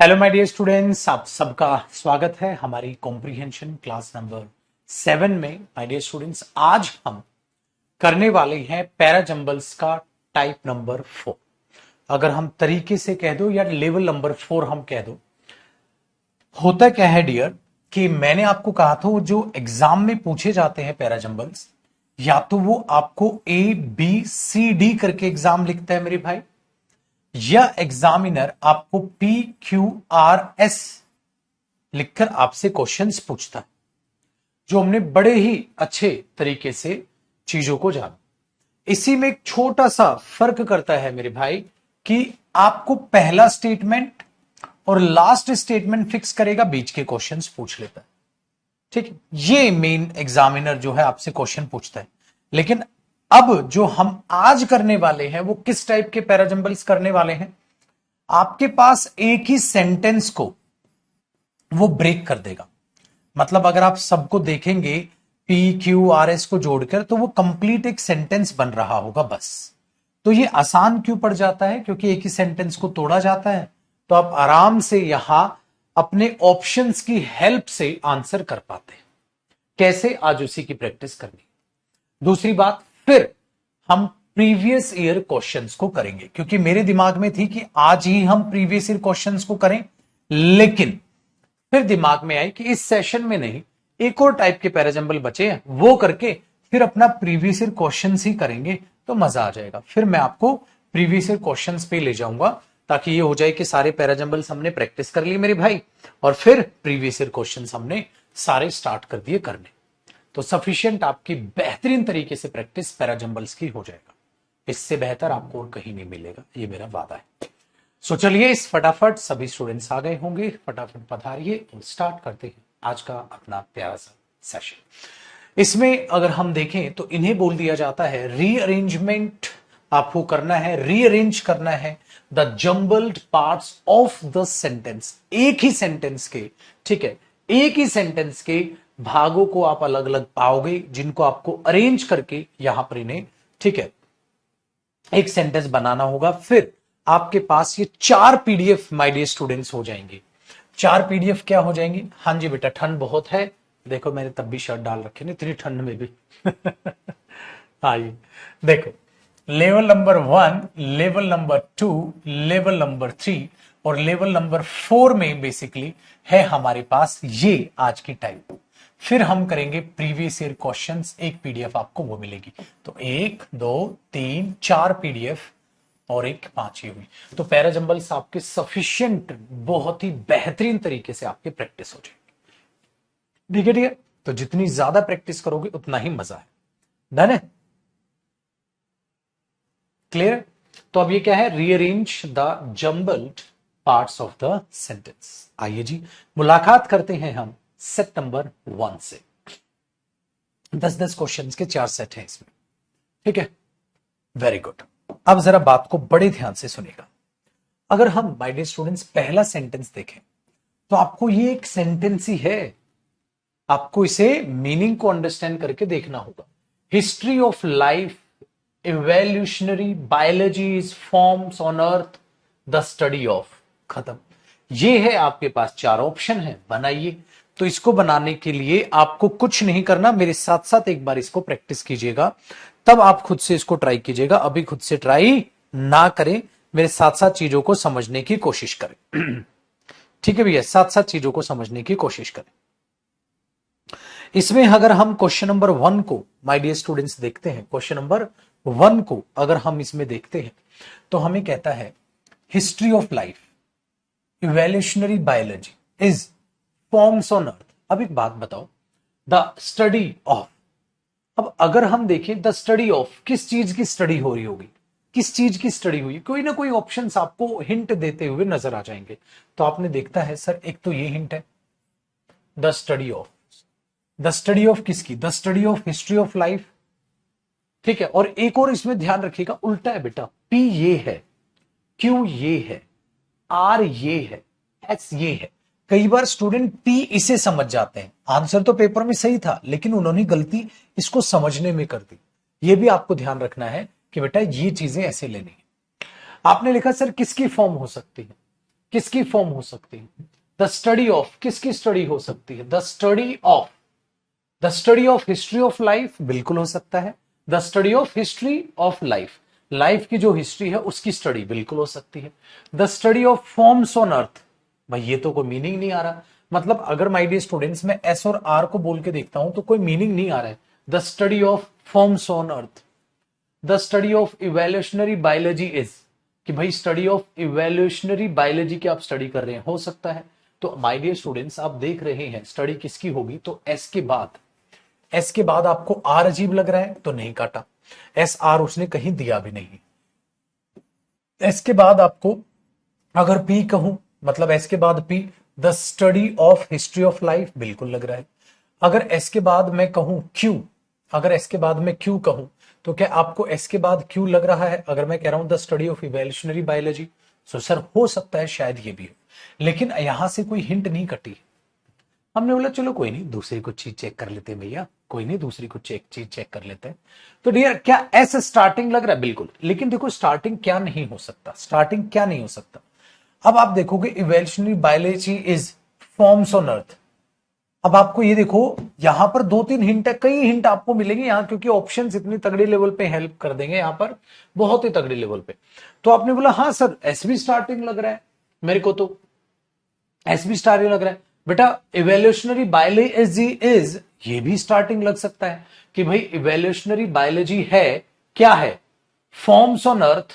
Hello my dear students, आप सबका स्वागत है हमारी कॉम्प्रिहेंशन क्लास नंबर 7 में। माय डियर स्टूडेंट्स, आज हम करने वाले हैं पैराजंबल्स का टाइप नंबर 4। अगर हम तरीके से कह दो या लेवल नंबर 4 हम कह दो। होता क्या है डियर कि मैंने आपको कहा था वो जो एग्जाम में पूछे जाते हैं पैराजंबल्स, या तो वो आपको ABCD करके एग्जाम लिखता है मेरे भाई, या एग्जामिनर आपको PQRS लिखकर आपसे क्वेश्चंस पूछता है। जो हमने बड़े ही अच्छे तरीके से चीजों को जाना। इसी में एक छोटा सा फर्क करता है मेरे भाई कि आपको पहला स्टेटमेंट और लास्ट स्टेटमेंट फिक्स करेगा, बीच के क्वेश्चंस पूछ लेता है। ठीक है, ये मेन एग्जामिनर जो है आपसे क्वेश्चन पूछता है। लेकिन अब जो हम आज करने वाले हैं वो किस टाइप के पैराजंबल्स करने वाले हैं। आपके पास एक ही सेंटेंस को वो ब्रेक कर देगा। मतलब अगर आप सबको देखेंगे PQRS को जोड़कर तो वो कंप्लीट एक सेंटेंस बन रहा होगा बस। तो ये आसान क्यों पड़ जाता है? क्योंकि एक ही सेंटेंस को तोड़ा जाता है। तो आप आराम से यहां अपने ऑप्शंस की हेल्प से आंसर कर पाते हैं। कैसे? आज उसी की प्रैक्टिस करनी। दूसरी बात, फिर हम प्रीवियस ईयर क्वेश्चंस को करेंगे, क्योंकि मेरे दिमाग में थी कि आज ही हम प्रीवियस ईयर क्वेश्चंस को करें, लेकिन फिर दिमाग में आई कि इस सेशन में नहीं, एक और टाइप के पैराजंबल बचे हैं, वो करके फिर अपना प्रीवियस ईयर क्वेश्चंस ही करेंगे तो मजा आ जाएगा। फिर मैं आपको प्रीवियस ईयर क्वेश्चंस पे ले जाऊंगा ताकि ये हो जाए कि सारे पैराजंबल्स हमने प्रैक्टिस कर लिए मेरे भाई, और फिर प्रीवियस ईयर क्वेश्चंस हमने सारे स्टार्ट कर दिए करने। तो सफिशिएंट आपकी बेहतरीन तरीके से प्रैक्टिस पैराजंबल्स की हो जाएगा। इससे बेहतर आपको और कहीं नहीं मिलेगा, ये मेरा वादा है। सो चलिए, इस फटाफट सभी स्टूडेंट्स आ गए होंगे, फटाफट पधारिए और स्टार्ट करते हैं आज का अपना प्यारा सा सेशन। इसमें अगर हम देखें तो इन्हें बोल दिया जाता है रीअरेंजमेंट। आपको करना है, रीअरेंज करना है the jumbled parts of the sentence. एक ही सेंटेंस के, ठीक है, एक ही सेंटेंस के भागों को आप अलग अलग पाओगे, जिनको आपको अरेंज करके यहां पर इन्हें, ठीक है, एक सेंटेंस बनाना होगा। फिर आपके पास ये 4 PDF माय डियर स्टूडेंट्स हो जाएंगे। 4 PDF क्या हो जाएंगी? हाँ जी बेटा, ठंड बहुत है, देखो मैंने तब भी शर्ट डाल रखे ना इतनी ठंड में भी। हाँ जी, देखो, level number 1, level number 2, level number 3 और लेवल नंबर 4 में बेसिकली है हमारे पास ये आज की टाइप। फिर हम करेंगे प्रीवियस ईयर क्वेश्चंस, एक PDF आपको वो मिलेगी। तो 1 2 3 4 PDF और एक 5 हुई। तो पैराजंबल्स आपके सफिशिएंट, बहुत ही बेहतरीन तरीके से आपकी प्रैक्टिस हो जाएगी। ठीक है ठीक है, तो जितनी ज्यादा प्रैक्टिस करोगे उतना ही मजा है। डन है? क्लियर? तो अब ये क्या है? Rearrange the jumbled parts of the sentence. आइए जी, मुलाकात करते हैं हम सेट नंबर 1 से। 10-10 क्वेश्चंस के 4 सेट हैं इसमें, ठीक है? Very good. अब जरा बात को बड़े ध्यान से सुनेगा। अगर हम माय डियर स्टूडेंट्स पहला सेंटेंस देखें तो आपको ये एक सेंटेंस ही है, आपको इसे मीनिंग को अंडरस्टैंड करके देखना होगा। History of life, evolutionary biology is forms on earth, the study of. खत्म। ये है आपके पास 4 ऑप्शन है, बनाइए। तो इसको बनाने के लिए आपको कुछ नहीं करना, मेरे साथ साथ एक बार इसको प्रैक्टिस कीजिएगा, तब आप खुद से इसको ट्राई कीजिएगा। अभी खुद से ट्राई ना करें, मेरे साथ साथ चीजों को समझने की कोशिश करें। ठीक है भैया, साथ साथ चीजों को समझने की कोशिश करें। इसमें अगर हम क्वेश्चन नंबर 1 को माय डियर स्टूडेंट्स देखते हैं, क्वेश्चन नंबर 1 को अगर हम इसमें देखते हैं तो हमें कहता है history of life, evolutionary biology is forms on अर्थ। अब एक बात बताओ, द स्टडी ऑफ। अब अगर हम देखें द स्टडी ऑफ, किस चीज की स्टडी हो रही होगी? किस चीज की स्टडी हुई? कोई ना कोई ऑप्शंस आपको हिंट देते हुए नजर आ जाएंगे। तो आपने देखता है सर, एक तो ये हिंट है the study of. The study of किसकी? The study of history of life, ठीक है। और एक और इसमें ध्यान रखिएगा, उल्टा है बेटा। P ये है, Q ये है, R ये है, S ये है। कई बार स्टूडेंट P इसे समझ जाते हैं, आंसर तो पेपर में सही था लेकिन उन्होंने गलती इसको समझने में कर दी। ये भी आपको ध्यान रखना है कि बेटा ये चीजें ऐसे लेनी है। आपने लिखा सर किसकी फॉर्म हो सकती है? किसकी फॉर्म हो सकती है? द स्टडी ऑफ, किसकी स्टडी हो सकती है? The study of, the study of history of life बिल्कुल हो सकता है। The study of history of life, life की जो हिस्ट्री है उसकी स्टडी बिल्कुल हो सकती है। The study of forms on अर्थ, भाई ये तो कोई मीनिंग नहीं आ रहा। मतलब अगर माय डियर स्टूडेंट्स मैं एस और आर को बोल के देखता हूं तो कोई मीनिंग नहीं आ रहा है। The study of forms on earth, the study of evolutionary biology is, कि भाई स्टडी ऑफ इवोल्यूशनरी बायोलॉजी की आप स्टडी कर रहे हैं, हो सकता है। तो माय डियर स्टूडेंट्स आप देख रहे हैं स्टडी किसकी होगी, तो एस के बाद, एस के बाद आपको आर अजीब लग रहा है तो नहीं काटा, एस आर उसने कहीं दिया भी नहीं। एस के बाद आपको अगर पी कहूं, मतलब एस के बाद P, the study of history of life बिल्कुल लग रहा है। अगर एस के बाद मैं कहूं क्यू, अगर एस के बाद मैं क्यू कहूं तो क्या आपको एस के बाद क्यू लग रहा है? अगर मैं कह रहा हूं the study of evolutionary biology, so sir हो सकता है शायद ये भी हो, लेकिन यहां से कोई हिंट नहीं कटी। हमने बोला चलो कोई नहीं दूसरी कुछ चीज चेक कर लेते हैं भैया, कोई नहीं दूसरी कुछ चीज चेक कर लेते हैं। तो डियर क्या एस स्टार्टिंग लग रहा है? बिल्कुल, लेकिन देखो स्टार्टिंग क्या नहीं हो सकता, स्टार्टिंग क्या नहीं हो सकता। अब आप देखोगे evolutionary biology is forms on अर्थ। अब आपको ये देखो यहां पर दो तीन हिंट है, कई हिंट आपको मिलेंगे यहां, क्योंकि ऑप्शंस इतनी तगड़े लेवल पे हेल्प कर देंगे यहां पर, बहुत ही तगड़े लेवल पे। तो आपने बोला हाँ सर एस भी स्टार्टिंग लग रहा है मेरे को, तो एस भी स्टार्टिंग लग रहा है बेटा। इवोल्यूशनरी बायोलॉजी इज, ये भी स्टार्टिंग लग सकता है कि भाई इवोल्यूशनरी बायोलॉजी है, क्या है? फॉर्म्स ऑन अर्थ,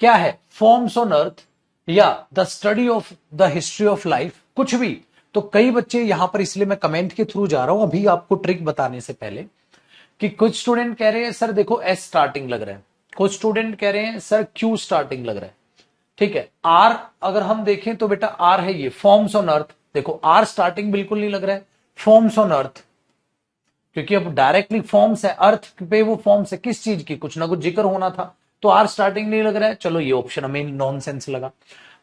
क्या है? फॉर्म्स ऑन अर्थ, या the study of the history of life, कुछ भी। तो कई बच्चे यहां पर, इसलिए मैं कमेंट के थ्रू जा रहा हूं अभी आपको ट्रिक बताने से पहले, कि कुछ स्टूडेंट कह रहे हैं सर देखो एस स्टार्टिंग लग रहा है, कुछ स्टूडेंट कह रहे हैं सर क्यू स्टार्टिंग लग रहा है, ठीक है। आर अगर हम देखें तो बेटा आर है ये फॉर्म्स ऑन अर्थ, देखो आर स्टार्टिंग बिल्कुल नहीं लग रहा है, फॉर्म्स ऑन अर्थ, क्योंकि अब डायरेक्टली फॉर्म्स है, अर्थ पे वो फॉर्म्स है किस चीज की, कुछ ना कुछ जिक्र होना था, तो आर स्टार्टिंग नहीं लग रहा है। चलो ये ऑप्शन हमें नॉनसेंस लगा।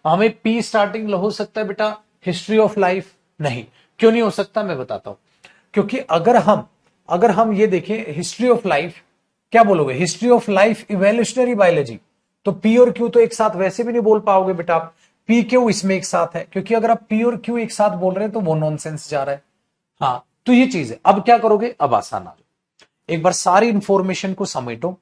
हमें पी स्टार्टिंग हो सकता है बेटा, हिस्ट्री ऑफ लाइफ नहीं, क्यों नहीं हो सकता मैं बताता हूं। क्योंकि अगर हम ये देखें हिस्ट्री ऑफ लाइफ, क्या बोलोगे? History of life evolutionary biology, तो पी और क्यू तो एक साथ वैसे भी नहीं बोल पाओगे बेटा आप, पी क्यू इसमें एक साथ है, क्योंकि अगर आप पी और क्यू एक साथ बोल रहे हैं तो वो नॉनसेंस जा रहा है। हाँ तो ये चीज है। अब क्या करोगे? अब आसान आ जाओ, एक बार सारी इंफॉर्मेशन को समेटो,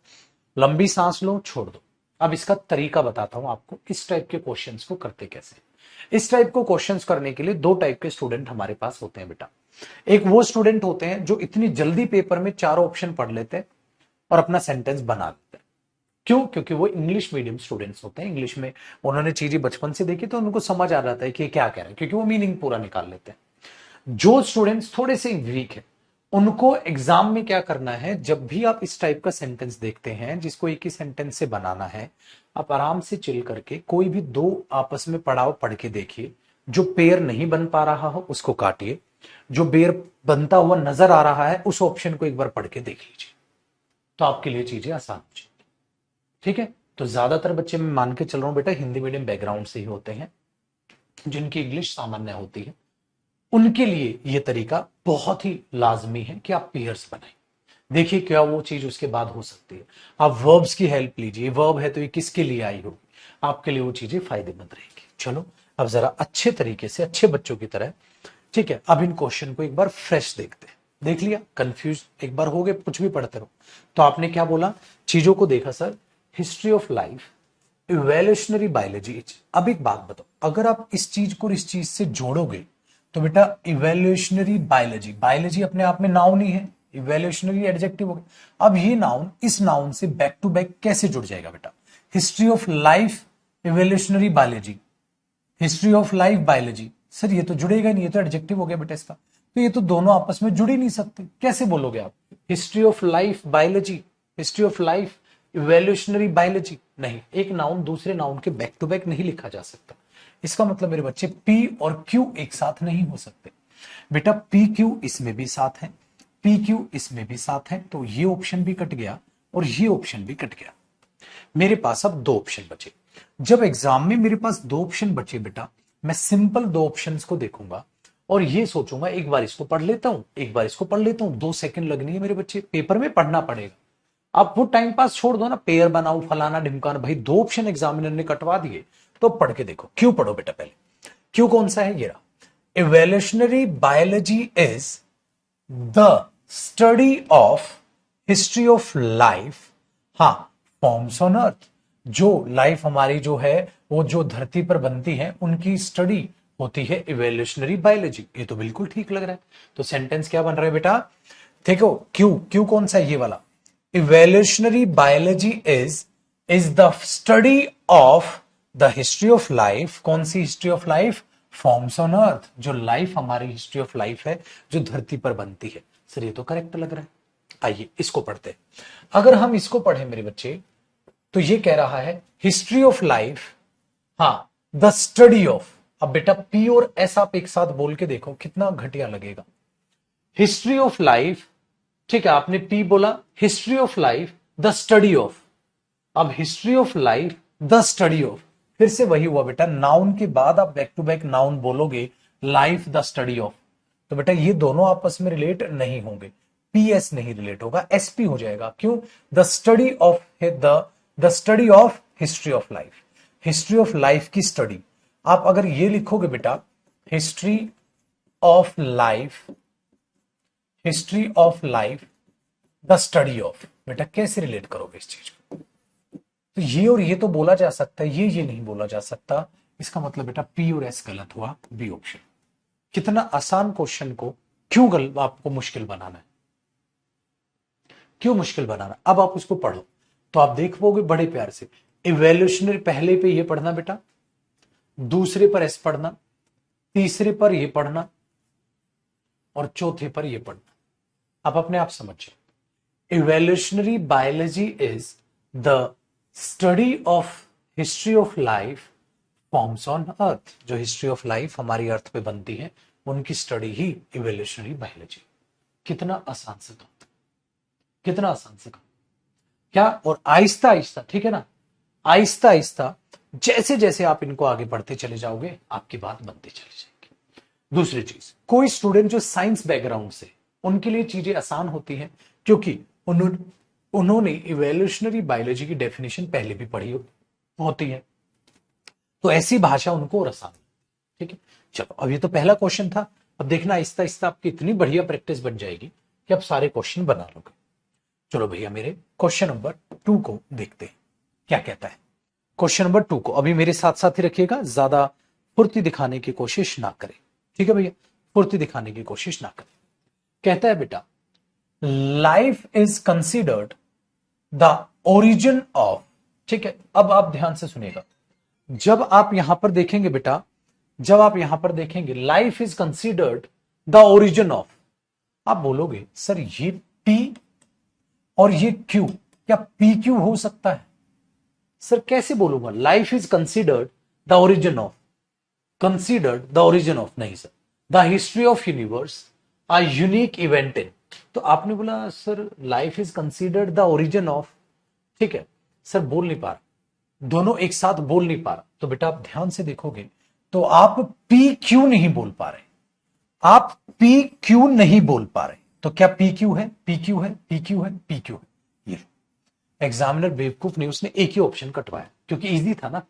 लंबी सांस लो, छोड़ दो। अब इसका तरीका बताता हूं आपको, इस टाइप के क्वेश्चंस को करते कैसे। इस टाइप को क्वेश्चंस करने के लिए दो टाइप के स्टूडेंट हमारे पास होते हैं बेटा। एक वो स्टूडेंट होते हैं जो इतनी जल्दी पेपर में चारों ऑप्शन पढ़ लेते हैं और अपना सेंटेंस बना लेते हैं। क्यों? क्योंकि वो इंग्लिश मीडियम स्टूडेंट्स होते हैं, इंग्लिश में उन्होंने चीजें बचपन से देखी तो उनको समझ आ जाता है कि क्या कह रहे हैं, क्योंकि वो मीनिंग पूरा निकाल लेते हैं। जो स्टूडेंट्स थोड़े से वीक है उनको एग्जाम में क्या करना है, जब भी आप इस टाइप का सेंटेंस देखते हैं जिसको एक ही सेंटेंस से बनाना है, आप आराम से चिल करके कोई भी दो आपस में पड़ाव पढ़ के देखिए। जो पेयर नहीं बन पा रहा हो उसको काटिए, जो पेयर बनता हुआ नजर आ रहा है उस ऑप्शन को एक बार पढ़ के देख लीजिए, तो आपके लिए चीजें आसान हो जाएंगी। ठीक है, तो ज्यादातर बच्चे मैं मान के चल रहा हूं बेटा हिंदी मीडियम बैकग्राउंड से ही होते हैं, जिनकी इंग्लिश सामान्य होती है, उनके लिए यह तरीका बहुत ही लाजमी है कि आप पेयर्स बनाएं। देखिए क्या वो चीज उसके बाद हो सकती है। आप वर्ब्स की हेल्प लीजिए, वर्ब है तो ये किसके लिए आई होगी, आपके लिए वो चीजें फायदेमंद रहेगी। चलो अब जरा अच्छे तरीके से, अच्छे बच्चों की तरह, ठीक है, अब इन क्वेश्चन को एक बार फ्रेश देखते हैं। देख लिया? कंफ्यूज एक बार हो गए? कुछ भी पढ़ते रहो। तो आपने क्या बोला? चीजों को देखा sir, history of life, evolutionary biology. अब एक बात बताओ, अगर आप इस चीज को इस चीज से जोड़ोगे तो बेटा इवोल्यूशनरी बायोलॉजी, बायोलॉजी अपने आप में नाउन ही है, इवोल्यूशनरी एडजेक्टिव हो गया। अब ये नाउन इस नाउन से बैक टू बैक कैसे जुड़ जाएगा बेटा? History of life evolutionary biology, history of life biology, sir ये तो जुड़ेगा नहीं, ये तो एडजेक्टिव हो गया बेटा इसका, तो ये तो दोनों आपस में जुड़ ही नहीं सकते। कैसे बोलोगे आप history of life biology, history of life evolutionary biology? नहीं, एक नाउन दूसरे नाउन के बैक टू बैक नहीं लिखा जा सकता। इसका मतलब मेरे बच्चे पी और क्यू एक साथ नहीं हो सकते बेटा। पी क्यू इसमें भी साथ है, पी क्यू इसमें भी साथ है, तो ये ऑप्शन भी कट गया और ये ऑप्शन भी कट गया। मेरे पास अब दो ऑप्शन बचे। जब एग्जाम में मेरे पास दो ऑप्शन बचे बेटा, मैं सिंपल दो ऑप्शंस को देखूंगा और ये सोचूंगा एक बार इसको पढ़ लेता हूं, एक बार इसको पढ़ लेता हूं। 2 सेकंड लगनी है मेरे बच्चे, पेपर में पढ़ना पड़ेगा। आप वो टाइम पास छोड़ दो ना, पेयर बनाओ फलाना ढिमकाना, भाई 2 ऑप्शन एग्जामिनर ने कटवा दिए, तो पढ़ के देखो। क्यों पढ़ो बेटा पहले, क्यों कौन सा है, ये रहा, evolutionary biology is the study of history of life, हाँ, फॉर्म्स ऑन अर्थ, जो लाइफ हमारी जो है वो जो धरती पर बनती है उनकी स्टडी होती है इवोल्यूशनरी बायोलॉजी। ये तो बिल्कुल ठीक लग रहा है। तो सेंटेंस क्या बन रहा है बेटा, देखो क्यों, क्यों कौन सा है, ये वाला, evolutionary biology is the study of the history of life. कौन सी history of life, forms on earth, जो लाइफ हमारी हिस्ट्री ऑफ लाइफ है जो धरती पर बनती है। सर ये तो करेक्ट लग रहा है। आइए इसको पढ़ते हैं। अगर हम इसको पढ़े मेरे बच्चे, तो ये कह रहा है हिस्ट्री ऑफ लाइफ, हाँ, द स्टडी ऑफ। अब बेटा पी और एस आप एक साथ बोल के देखो कितना घटिया लगेगा। हिस्ट्री ऑफ लाइफ, ठीक है, आपने पी बोला, history of life the study of. अब history of life the study of, फिर से वही हुआ बेटा, नाउन के बाद आप बैक टू बैक नाउन बोलोगे, लाइफ द स्टडी ऑफ, तो बेटा ये दोनों आपस में रिलेट नहीं होंगे, पीएस नहीं रिलेट होगा, एसपी हो जाएगा। क्यों, the study of the study of history of life, history of life की स्टडी। आप अगर ये लिखोगे बेटा, history of life, history of life the study of, बेटा कैसे रिलेट करोगे इस चीज को। तो ये और ये तो बोला जा सकता है, ये नहीं बोला जा सकता। इसका मतलब बेटा पी और एस गलत हुआ, बी ऑप्शन। कितना आसान क्वेश्चन को क्यों आपको मुश्किल बनाना है, क्यों मुश्किल बनाना। अब आप उसको पढ़ो तो आप देख पाओगे बड़े प्यार से। इवोल्यूशनरी पहले पे ये पढ़ना बेटा, दूसरे पर एस पढ़ना, तीसरे पर ये पढ़ना और चौथे पर ये पढ़ना। आप अपने आप समझिए, evolutionary biology is the study of history of life forms on earth, जो हिस्ट्री ऑफ लाइफ हमारी अर्थ पे बनती है उनकी स्टडी ही इवोल्यूशनरी बायोलॉजी। कितना आसान से काम, कितना आसान से काम क्या। और आहिस्ता आहिस्ता, ठीक है ना, आहिस्ता आहिस्ता जैसे जैसे आप इनको आगे बढ़ते चले जाओगे आपकी बात बनती चली जाएगी। दूसरी चीज, कोई स्टूडेंट जो साइंस बैकग्राउंड से, उनके लिए चीजें आसान होती हैं क्योंकि उन्होंने इवोल्यूशनरी बायोलॉजी की डेफिनेशन पहले भी पढ़ी होती है, तो ऐसी भाषा उनको और आसान। ठीक है, चलो अब ये तो पहला क्वेश्चन था। अब देखना आहिस्ता आहिस्ता आपकी इतनी बढ़िया प्रैक्टिस बन जाएगी कि आप सारे क्वेश्चन बना लोगे। चलो भैया मेरे क्वेश्चन नंबर 2 को देखते हैं क्या कहता है। क्वेश्चन नंबर 2 को अभी मेरे साथ साथ ही रखिएगा, ज्यादा फुर्ती दिखाने की कोशिश ना करें, ठीक है भैया, फुर्ती दिखाने की कोशिश ना करें। कहता है बेटा, life is considered the origin of, ठीक है। अब आप ध्यान से सुनिएगा, जब आप यहां पर देखेंगे बेटा, जब आप यहां पर देखेंगे life is considered the origin of, आप बोलोगे सर ये पी और ये क्यू, क्या पी क्यू हो सकता है? सर कैसे बोलूंगा, life is considered the origin of, considered the origin of नहीं sir, the history of universe a unique event in. तो आपने बोला sir life is considered the origin of, ठीक है सर, बोल नहीं पा रहा, दोनों एक साथ बोल नहीं पा रहा। तो बेटा आप ध्यान से देखोगे तो आप पी क्यू नहीं बोल पा रहे, आप पी क्यू नहीं बोल पा रहे। तो क्या पी क्यू है, पी क्यू है, पी क्यू है, पी क्यू है। ये एग्जामिनर बेवकूफ नहीं, उसने एक ही ऑप्शन कटवाया क्योंकि इजी था ना।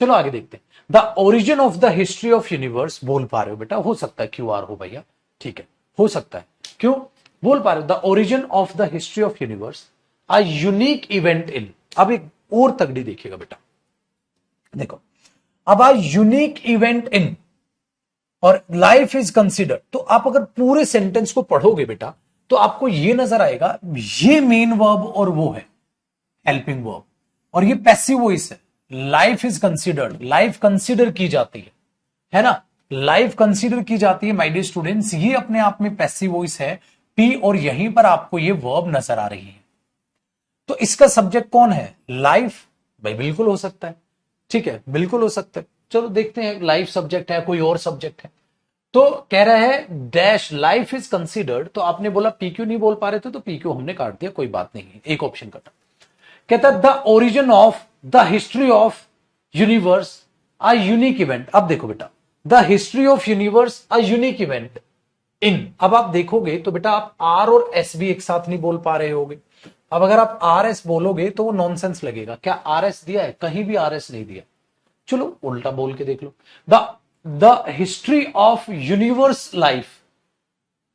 चलो आगे देखते हैं, the origin of the history of universe, बोल पा रहे हो बेटा, हो सकता है क्यू आर हो भैया, ठीक है, हो सकता है, क्यों बोल पा रहे हो, the origin of the history of universe a unique event इन। अब एक और तगड़ी देखिएगा बेटा, देखो, अब आ यूनिक इवेंट इन और लाइफ इज कंसिडर्ड, तो आप अगर पूरे सेंटेंस को पढ़ोगे बेटा तो आपको ये नजर आएगा, ये मेन वर्ब और वो है हेल्पिंग वर्ब, और ये पैसिव वॉइस है। Life is considered, life consider की जाती है ना, लाइफ कंसिडर की जाती है माय डियर स्टूडेंट्स, ये अपने आप में पैसिव वॉइस है पी, और यहीं पर आपको ये वर्ब नजर आ रही है। तो इसका सब्जेक्ट कौन है, लाइफ, भाई बिल्कुल हो सकता है, ठीक है, बिल्कुल हो सकता है। चलो देखते हैं, लाइफ सब्जेक्ट है, कोई और सब्जेक्ट है। तो कह रहा है डैश लाइफ इज कंसिडर्ड, तो आपने बोला पीक्यू नहीं बोल पा रहे थे तो पीक्यू हमने काट दिया, कोई बात नहीं है, एक ऑप्शन कटा। कहता the origin of the history of universe a unique event. अब देखो बेटा, the history of universe a unique event इन, अब आप देखोगे तो बेटा आप आर और एस भी एक साथ नहीं बोल पा रहे होगे, अब अगर आप आर एस बोलोगे तो वो नॉनसेंस लगेगा। क्या आर एस दिया है? कहीं भी आर एस नहीं दिया। चलो उल्टा बोल के देख लो। The history of universe life.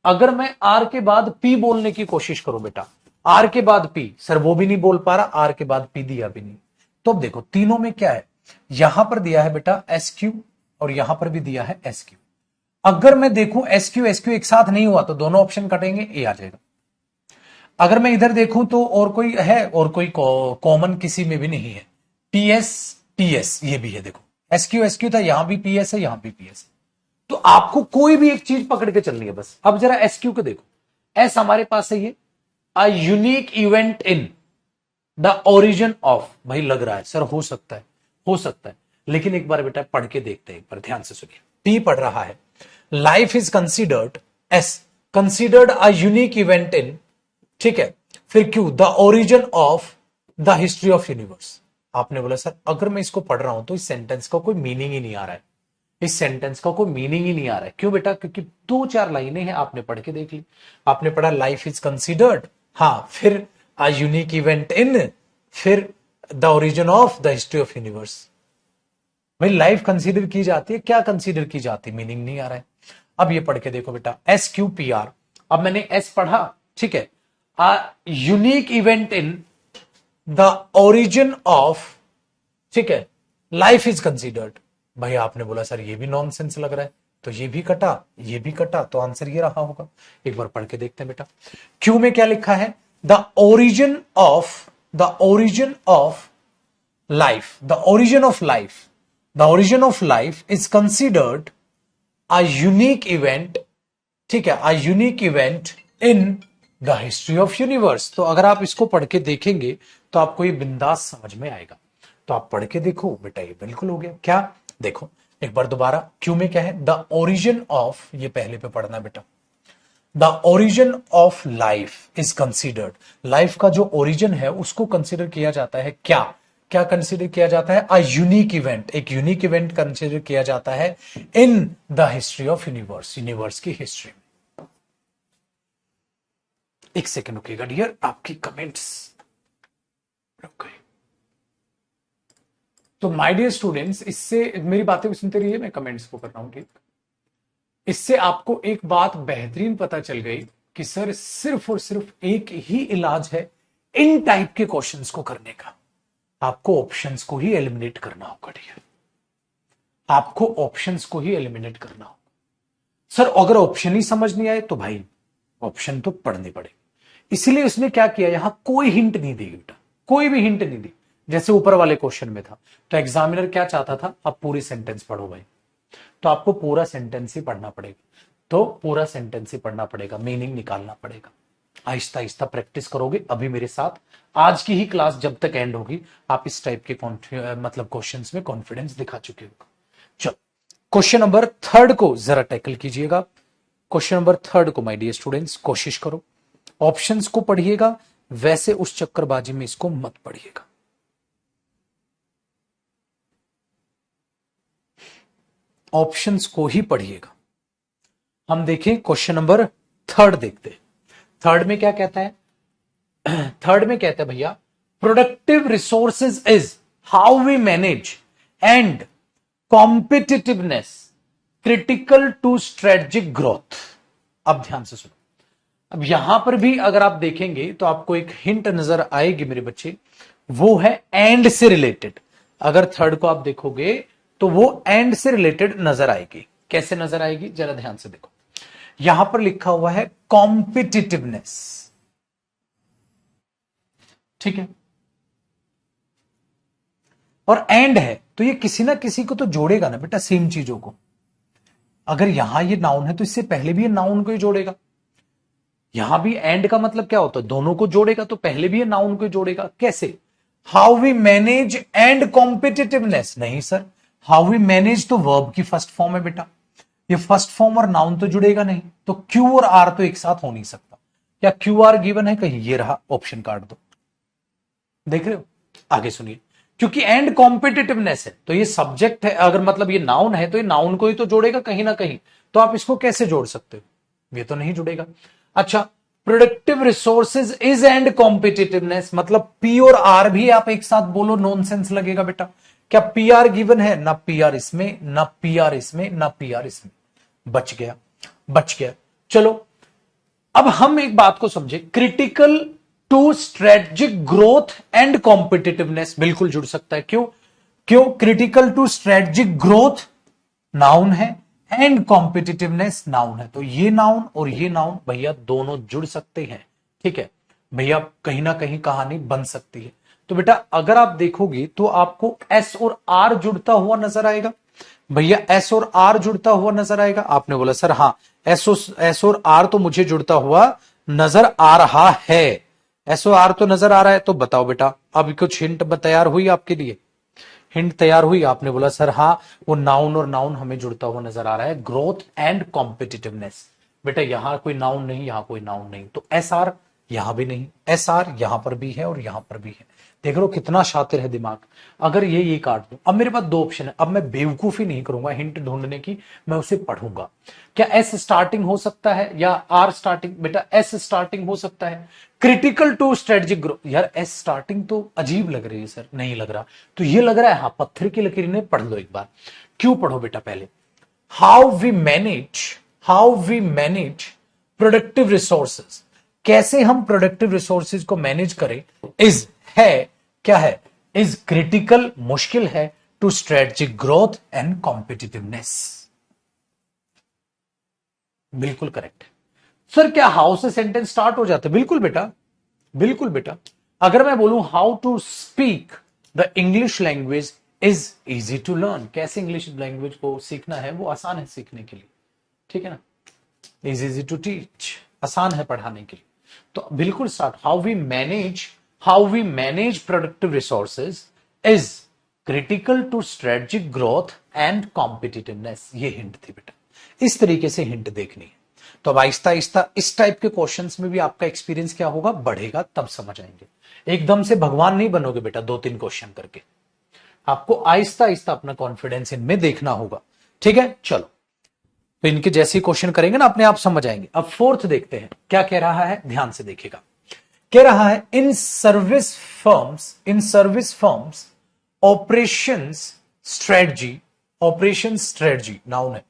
अगर मैं आर के बाद पी बोलने की कोशिश करूं बेटा, आर के बाद पी, सर वो भी नहीं बोल पा रहा, आर के बाद पी दिया भी नहीं। तो अब देखो तीनों में क्या है, यहां पर दिया है बेटा एस क्यू और यहां पर भी दिया है एस क्यू। अगर मैं देखूं एस क्यू एक साथ नहीं हुआ तो दोनों ऑप्शन कटेंगे, ए आ जाएगा। अगर मैं इधर देखूं तो और कोई है, और कोई कॉमन किसी में भी नहीं है। पीएस पीएस ये भी है, देखो एस क्यू था, यहां भी पीएस है, यहां भी पीएस है। तो आपको कोई भी एक चीज पकड़ के चलनी है बस। अब जरा एस क्यू को देखो, एस हमारे पास है ये, अ unique event in the origin of. भाई लग रहा है सर हो सकता है, हो सकता है, लेकिन एक बार बेटा पढ़ के देखते हैं, एक बार ध्यान से सुनिए। पी पढ़ रहा है, life is considered, S considered a unique event इन, ठीक है, फिर Q the origin of the history of universe. आपने बोला सर अगर मैं इसको पढ़ रहा हूं तो इस सेंटेंस का कोई मीनिंग ही नहीं आ रहा है, इस सेंटेंस का कोई मीनिंग ही नहीं आ रहा है। क्यों बेटा? क्योंकि दो चार लाइनें हैं, आपने पढ़ के देख ली। आपने पढ़ा लाइफ इज कंसिडर्ड, हाँ, फिर अ यूनिक इवेंट इन, फिर the origin of the history of universe. भाई लाइफ कंसीडर की जाती है, क्या कंसीडर की जाती है, मीनिंग नहीं आ रहा है। अब ये पढ़ के देखो बेटा, एस क्यू पी आर। अब मैंने एस पढ़ा, ठीक है, अ unique event in the origin of, ठीक है, लाइफ इज कंसीडर्ड। भाई आपने बोला सर ये भी नॉनसेंस लग रहा है, तो ये भी कटा, ये भी कटा, तो आंसर ये रहा होगा। एक बार पढ़ के देखते हैं बेटा। क्यू में क्या लिखा है? The origin of, the origin of life, the origin of life, the origin of life is considered a unique event, ठीक है, अ unique event in the history of universe. तो अगर आप इसको पढ़ के देखेंगे तो आपको ये बिंदास समझ में आएगा। तो आप पढ़ के देखो बेटा, ये बिल्कुल हो गया। क्या? देखो एक बार दोबारा, क्यू में क्या है? द ओरिजिन ऑफ, ये पहले पे पढ़ना बेटा, the origin of life is considered. Life का जो ओरिजिन है उसको कंसिडर किया जाता है, क्या क्या कंसिडर किया जाता है? अ यूनिक इवेंट, एक यूनिक इवेंट कंसिडर किया जाता है in the history of universe, universe की हिस्ट्री में। एक सेकेंड रुकिएगा डियर, आपकी कमेंट्स रुक गई। तो माय डियर स्टूडेंट्स, इससे मेरी बातें भी सुनते रहिए, मैं कमेंट्स को कर रहा हूं, ठीक। इससे आपको एक बात बेहतरीन पता चल गई कि सर सिर्फ और सिर्फ एक ही इलाज है इन टाइप के क्वेश्चंस को करने का, आपको ऑप्शंस को ही एलिमिनेट करना होगा डियर, आपको ऑप्शंस को ही एलिमिनेट करना होगा। सर अगर ऑप्शन ही समझ नहीं आए तो भाई ऑप्शन तो पढ़ने पड़े। इसलिए उसने क्या किया, यहां कोई हिंट नहीं दी बेटा, कोई भी हिंट नहीं दी। जैसे ऊपर वाले क्वेश्चन में था, तो एग्जामिनर क्या चाहता था, आप पूरी सेंटेंस पढ़ो भाई, तो आपको पूरा सेंटेंस ही पढ़ना पड़ेगा, तो पूरा सेंटेंस ही पढ़ना पड़ेगा, मीनिंग निकालना पड़ेगा। आहिस्ता आहिस्ता प्रैक्टिस करोगे अभी मेरे साथ, आज की ही क्लास जब तक एंड होगी आप इस टाइप के मतलब क्वेश्चंस में कॉन्फिडेंस दिखा चुके हो। चलो क्वेश्चन नंबर 3 को जरा टैकल कीजिएगा। क्वेश्चन नंबर 3 को माय डियर स्टूडेंट्स कोशिश करो, ऑप्शंस को पढ़िएगा, वैसे उस चक्करबाजी में इसको मत पढ़िएगा। ऑप्शंस को ही पढ़िएगा। हम देखें क्वेश्चन नंबर 3 देखते हैं। 3 में क्या कहता है? 3 में कहता है भैया, productive resources is how we manage and competitiveness critical to strategic growth. अब ध्यान से सुनो, अब यहां पर भी अगर आप देखेंगे तो आपको एक हिंट नजर आएगी मेरे बच्चे, वो है एंड से रिलेटेड। अगर 3 को आप देखोगे तो वो एंड से रिलेटेड नजर आएगी। कैसे नजर आएगी जरा ध्यान से देखो, यहां पर लिखा हुआ है कॉम्पिटिटिवनेस, ठीक है, और एंड है, तो ये किसी ना किसी को तो जोड़ेगा ना बेटा, सेम चीजों को। अगर यहां ये नाउन है तो इससे पहले भी ये नाउन को ही जोड़ेगा। यहां भी एंड का मतलब क्या होता है, दोनों को जोड़ेगा, तो पहले भी ये नाउन को जोड़ेगा। कैसे? How we manage and competitiveness, नहीं सर, हाउ वी मैनेज तो वर्ब की फर्स्ट फॉर्म है बेटा, ये फर्स्ट फॉर्म और नाउन तो जुड़ेगा नहीं, तो क्यू और आर तो एक साथ हो नहीं सकता। क्या क्यू आर गिवन है कहीं? ये रहा, ऑप्शन काट दो। देख रहे हो? आगे सुनिए, क्योंकि एंड कॉम्पिटिटिवनेस है तो ये सब्जेक्ट है, अगर मतलब ये नाउन है तो ये नाउन को ही तो जोड़ेगा कहीं ना कहीं, तो आप इसको कैसे जोड़ सकते हो? ये तो नहीं जुड़ेगा। अच्छा, productive resources is and competitiveness, मतलब पी और आर भी आप एक साथ बोलो, नॉनसेंस लगेगा बेटा। क्या पी आर गिवन है? ना पी आर इसमें, ना पी आर इसमें, ना पी आर इसमें, बच गया, बच गया। चलो अब हम एक बात को समझे, critical to strategic growth and competitiveness बिल्कुल जुड़ सकता है। क्यों? क्यों? Critical to strategic growth noun है एंड कॉम्पिटिटिवनेस नाउन है, तो ये नाउन और ये नाउन भैया दोनों जुड़ सकते हैं। ठीक है भैया, कहीं ना कहीं कहानी बन सकती है। तो बेटा अगर आप देखोगे तो आपको एस और आर जुड़ता हुआ नजर आएगा। भैया एस और आर जुड़ता हुआ नजर आएगा। आपने बोला सर हाँ, एस और आर तो मुझे जुड़ता हुआ नजर आ रहा है, एस और आर तो नजर आ रहा है। तो बताओ बेटा, अब कुछ हिंट तैयार हुई आपके लिए? हिंट तैयार हुई? आपने बोला सर हाँ, वो नाउन और नाउन हमें जुड़ता हुआ नजर आ रहा है, ग्रोथ एंड कॉम्पिटिटिवनेस। बेटा यहां कोई नाउन नहीं, यहां कोई नाउन नहीं, तो एस आर यहां भी नहीं, एस आर यहां पर भी है और यहां पर भी है। देख लो कितना शातिर है दिमाग। अगर ये काट दूं, अब मेरे पास दो ऑप्शन है, अब मैं बेवकूफी नहीं करूंगा हिंट ढूंढने की, मैं उसे पढ़ूंगा। क्या एस स्टार्टिंग हो सकता है या आर स्टार्टिंग? बेटा एस स्टार्टिंग हो सकता है। क्रिटिकल टू स्ट्रेटेजिक ग्रोथ, यार एस स्टार्टिंग तो अजीब लग रही है सर, नहीं लग रहा, तो ये लग रहा है हाँ, पत्थर की लकीर ने पढ़ लो एक बार। क्यों पढ़ो बेटा? पहले how we manage productive resources, कैसे हम प्रोडक्टिव रिसोर्सेज को मैनेज करें, इज है, क्या है? इज क्रिटिकल, मुश्किल है, to strategic growth and competitiveness. बिल्कुल करेक्ट। सर क्या हाउ से सेंटेंस स्टार्ट हो जाते? बिल्कुल बेटा, बिल्कुल बेटा। अगर मैं बोलूं how to speak the English language is easy to learn, कैसे इंग्लिश लैंग्वेज को सीखना है, वो आसान है सीखने के लिए, ठीक है ना। इज इजी टू टीच, आसान है पढ़ाने के लिए। तो बिल्कुल start, how we manage productive resources is critical to strategic growth and competitiveness. ये हिंट थी बेटा, इस तरीके से हिंट देखनी है। तो अब आहिस्ता आहिस्ता इस टाइप के क्वेश्चंस में भी आपका एक्सपीरियंस क्या होगा, बढ़ेगा, तब समझ आएंगे। एकदम से भगवान नहीं बनोगे बेटा दो तीन क्वेश्चन करके, आपको आहिस्ता आहिस्ता अपना कॉन्फिडेंस इनमें देखना होगा, ठीक है। चलो तो इनके जैसे क्वेश्चन करेंगे ना, अपने आप समझ आएंगे। अब फोर्थ देखते हैं क्या कह रहा है, ध्यान से देखिएगा। कह रहा है in service firms operation strategy noun है।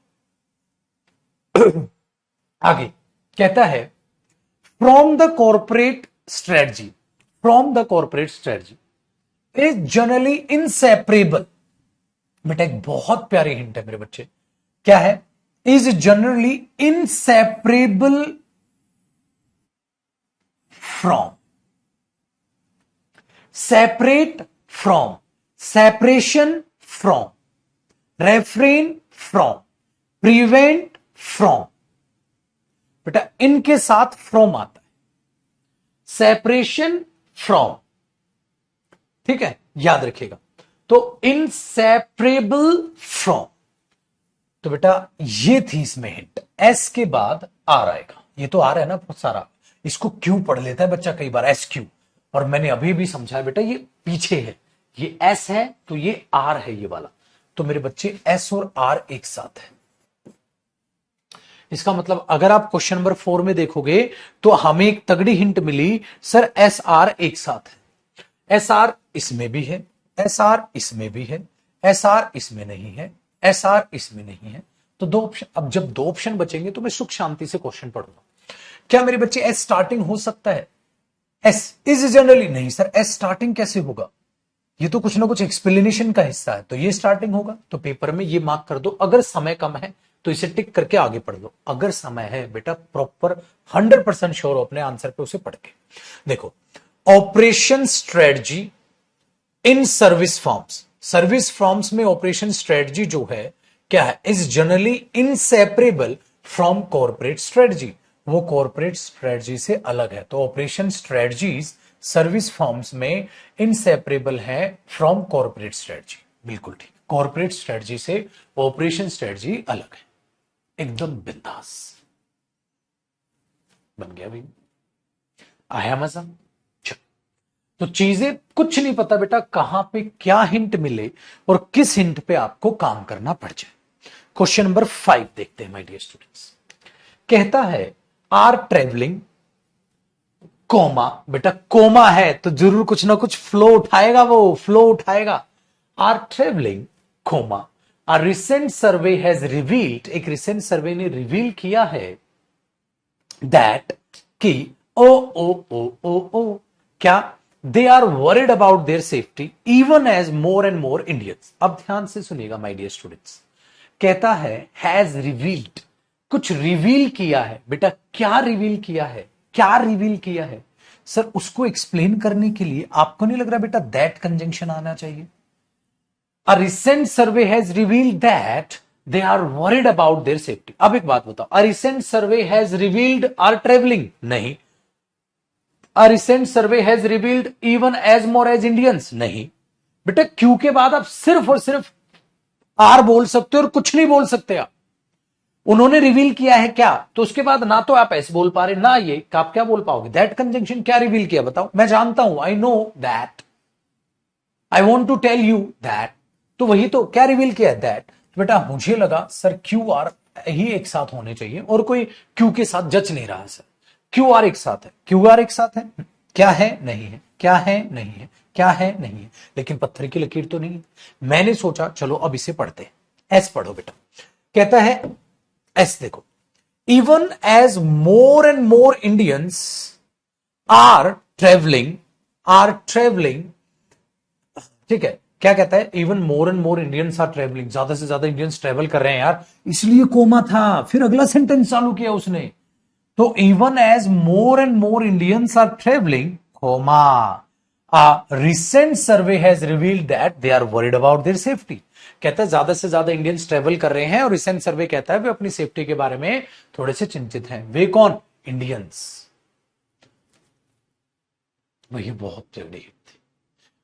आगे कहता है from the corporate strategy is generally inseparable. बेटा एक बहुत प्यारी हिंट है मेरे बच्चे, क्या है? Is generally inseparable from, separate from, separation from, refrain from, prevent from. बेटा इनके साथ फ्रॉम आता है, सेपरेशन फ्रॉम, ठीक है, याद रखिएगा। तो इनसेपरेबल फ्रॉम, तो बेटा ये थी इसमें हिंट। एस के बाद आर आएगा, ये तो आर है ना बहुत सारा, इसको क्यों पढ़ लेता है बच्चा कई बार, एस क्यू। और मैंने अभी भी समझाया बेटा ये पीछे है, ये एस है तो ये आर है ये वाला, तो मेरे बच्चे एस और आर एक साथ है। इसका मतलब अगर आप क्वेश्चन नंबर 4 में देखोगे तो हमें एक तगड़ी हिंट मिली, सर एस आर एक साथ है। एस आर इसमें भी है, एस आर इसमें भी है, एस आर इसमें नहीं है, एस आर इसमें नहीं है, तो दो ऑप्शन। अब जब दो ऑप्शन बचेंगे तो मैं सुख शांति से क्वेश्चन पढ़ूंगा। क्या मेरे बच्चे एस स्टार्टिंग हो सकता है? एस इज जनरली नहीं सर, एस स्टार्टिंग कैसे होगा? ये तो कुछ ना कुछ एक्सप्लेनेशन का हिस्सा है, तो ये स्टार्टिंग होगा, तो पेपर में ये मार्क कर दो। अगर समय कम है तो इसे टिक करके आगे पढ़ लो, अगर समय है बेटा प्रॉपर 100% श्योर हो अपने आंसर पे, उसे पढ़ के देखो। Operation strategy in service forms में ऑपरेशन स्ट्रेटजी जो है क्या है? Is generally inseparable from corporate strategy, वो कॉर्पोरेट स्ट्रेटजी से अलग है। तो ऑपरेशन स्ट्रेटजीज सर्विस फॉर्म्स में इनसेपरेबल है फ्रॉम कॉर्पोरेट स्ट्रेटजी, बिल्कुल ठीक। कॉर्पोरेट स्ट्रेटजी से ऑपरेशन स्ट्रेटजी अलग है, एकदम बिंदास। बन गया भाई, आया मजा। तो चीजें कुछ नहीं पता बेटा कहां पे क्या हिंट मिले और किस हिंट पे आपको काम करना पड़ जाए। क्वेश्चन नंबर 5 देखते हैं माय डियर स्टूडेंट्स। कहता है आर ट्रेवलिंग कोमा, बेटा कोमा है तो जरूर कुछ ना कुछ फ्लो उठाएगा, वो फ्लो उठाएगा। Are travelling comma. A recent survey has revealed, एक recent survey ने रिवील किया है that कि ओ ओ ओ ओ ओ क्या they are worried about their safety even as more and more Indians। अब ध्यान से सुनिएगा माय डियर स्टूडेंट्स, कहता है has revealed, कुछ रिवील किया है। बेटा क्या रिवील किया है, क्या रिवील किया है सर? उसको एक्सप्लेन करने के लिए आपको नहीं लग रहा बेटा दैट कंजंक्शन आना चाहिए? A recent survey has revealed that they are worried about their safety। अब एक बात बताओ, a recent survey has revealed are traveling? नहीं। A recent survey has revealed even as more as Indians? नहीं। बेटा Q के बाद आप सिर्फ और सिर्फ आर बोल सकते हो और कुछ नहीं बोल सकते आप। उन्होंने रिवील किया है क्या, तो उसके बाद ना तो आप ऐसे बोल पा रहे ना ये, आप क्या बोल पाओगे? दैट कंजंक्शन क्या रिवील किया बताओ? मैं जानता हूं, I know that, I want to tell you that, तो वही तो क्या रिवील किया है? दैट। बेटा मुझे लगा सर क्यू आर ही एक साथ होने चाहिए और कोई क्यू के साथ जच नहीं रहा सर। क्यू आर एक साथ है, क्यू आर एक साथ है, क्या है नहीं है, क्या है नहीं है, क्या है नहीं है, लेकिन पत्थर की लकीर तो नहीं है। मैंने सोचा चलो अब इसे पढ़ते हैं। एस पढ़ो बेटा, कहता है एस देखो, even as more and more Indians are travelling, are travelling, ठीक है, क्या कहता है? Even more and more Indians are travelling, ज्यादा से ज्यादा इंडियंस ट्रेवल कर रहे हैं यार, इसलिए कोमा था। फिर अगला सेंटेंस चालू किया उसने, तो even as more and more Indians are travelling comma, a recent survey has revealed that they are worried about their safety। कहता है ज्यादा से ज्यादा इंडियंस ट्रेवल कर रहे हैं और रिसेंट सर्वे कहता है वे अपनी सेफ्टी के बारे में थोड़े से चिंतित हैं। वे कौन? इंडियंस। वही बहुत तगड़ी हिंट थी।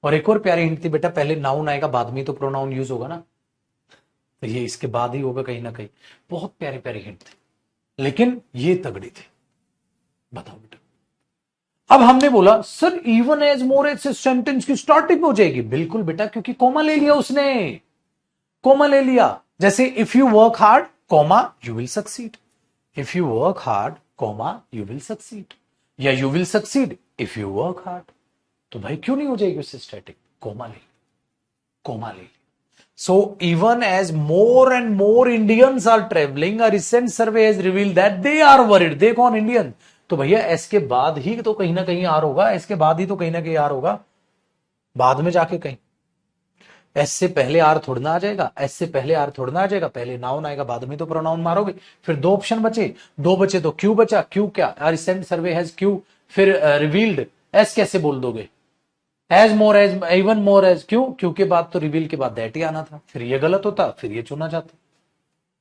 और एक और प्यारी हिंट थी बेटा, पहले नाउन आएगा बाद में तो प्रोनाउन यूज होगा ना, तो ये इसके बाद ही होगा कहीं ना कहीं। बहुत प्यारी प्यारी हिंट थी, लेकिन ये तगड़ी थी। बताओ बेटा, अब हमने बोला sir even as more as sentence की स्टार्टिंग हो जाएगी। बिल्कुल बेटा, क्योंकि कोमा ले लिया उसने, कोमा ले लिया। जैसे if you work hard comma you will succeed, if you work hard comma you will succeed, या you will succeed if you work hard. तो भाई क्यों नहीं हो जाएगी उससे स्टैटिक? कोमा ले, कोमा ले। So even as more and more Indians are traveling, a recent survey has revealed that they are worried। they कौन? इंडियन। तो भैया एस के बाद ही तो कहीं ना कहीं आर होगा, एस के बाद ही तो कहीं ना कहीं आर होगा, बाद में जाके कहीं। एस से पहले आर थोड़ना आ जाएगा, एस से पहले आर थोड़ना आ जाएगा, पहले नाउन आएगा बाद में तो प्रोनाउन मारोगे। फिर दो ऑप्शन बचे, दो बचे तो क्यू बचा, क्यू क्या? रिसेंट सर्वे हैज क्यू, फिर रिवील्ड, एस कैसे बोल दोगे? As more as, even more as, क्यों? क्यू के बाद तो रिवील के बाद दैट ही आना था, फिर ये गलत होता, फिर ये चुना जाता।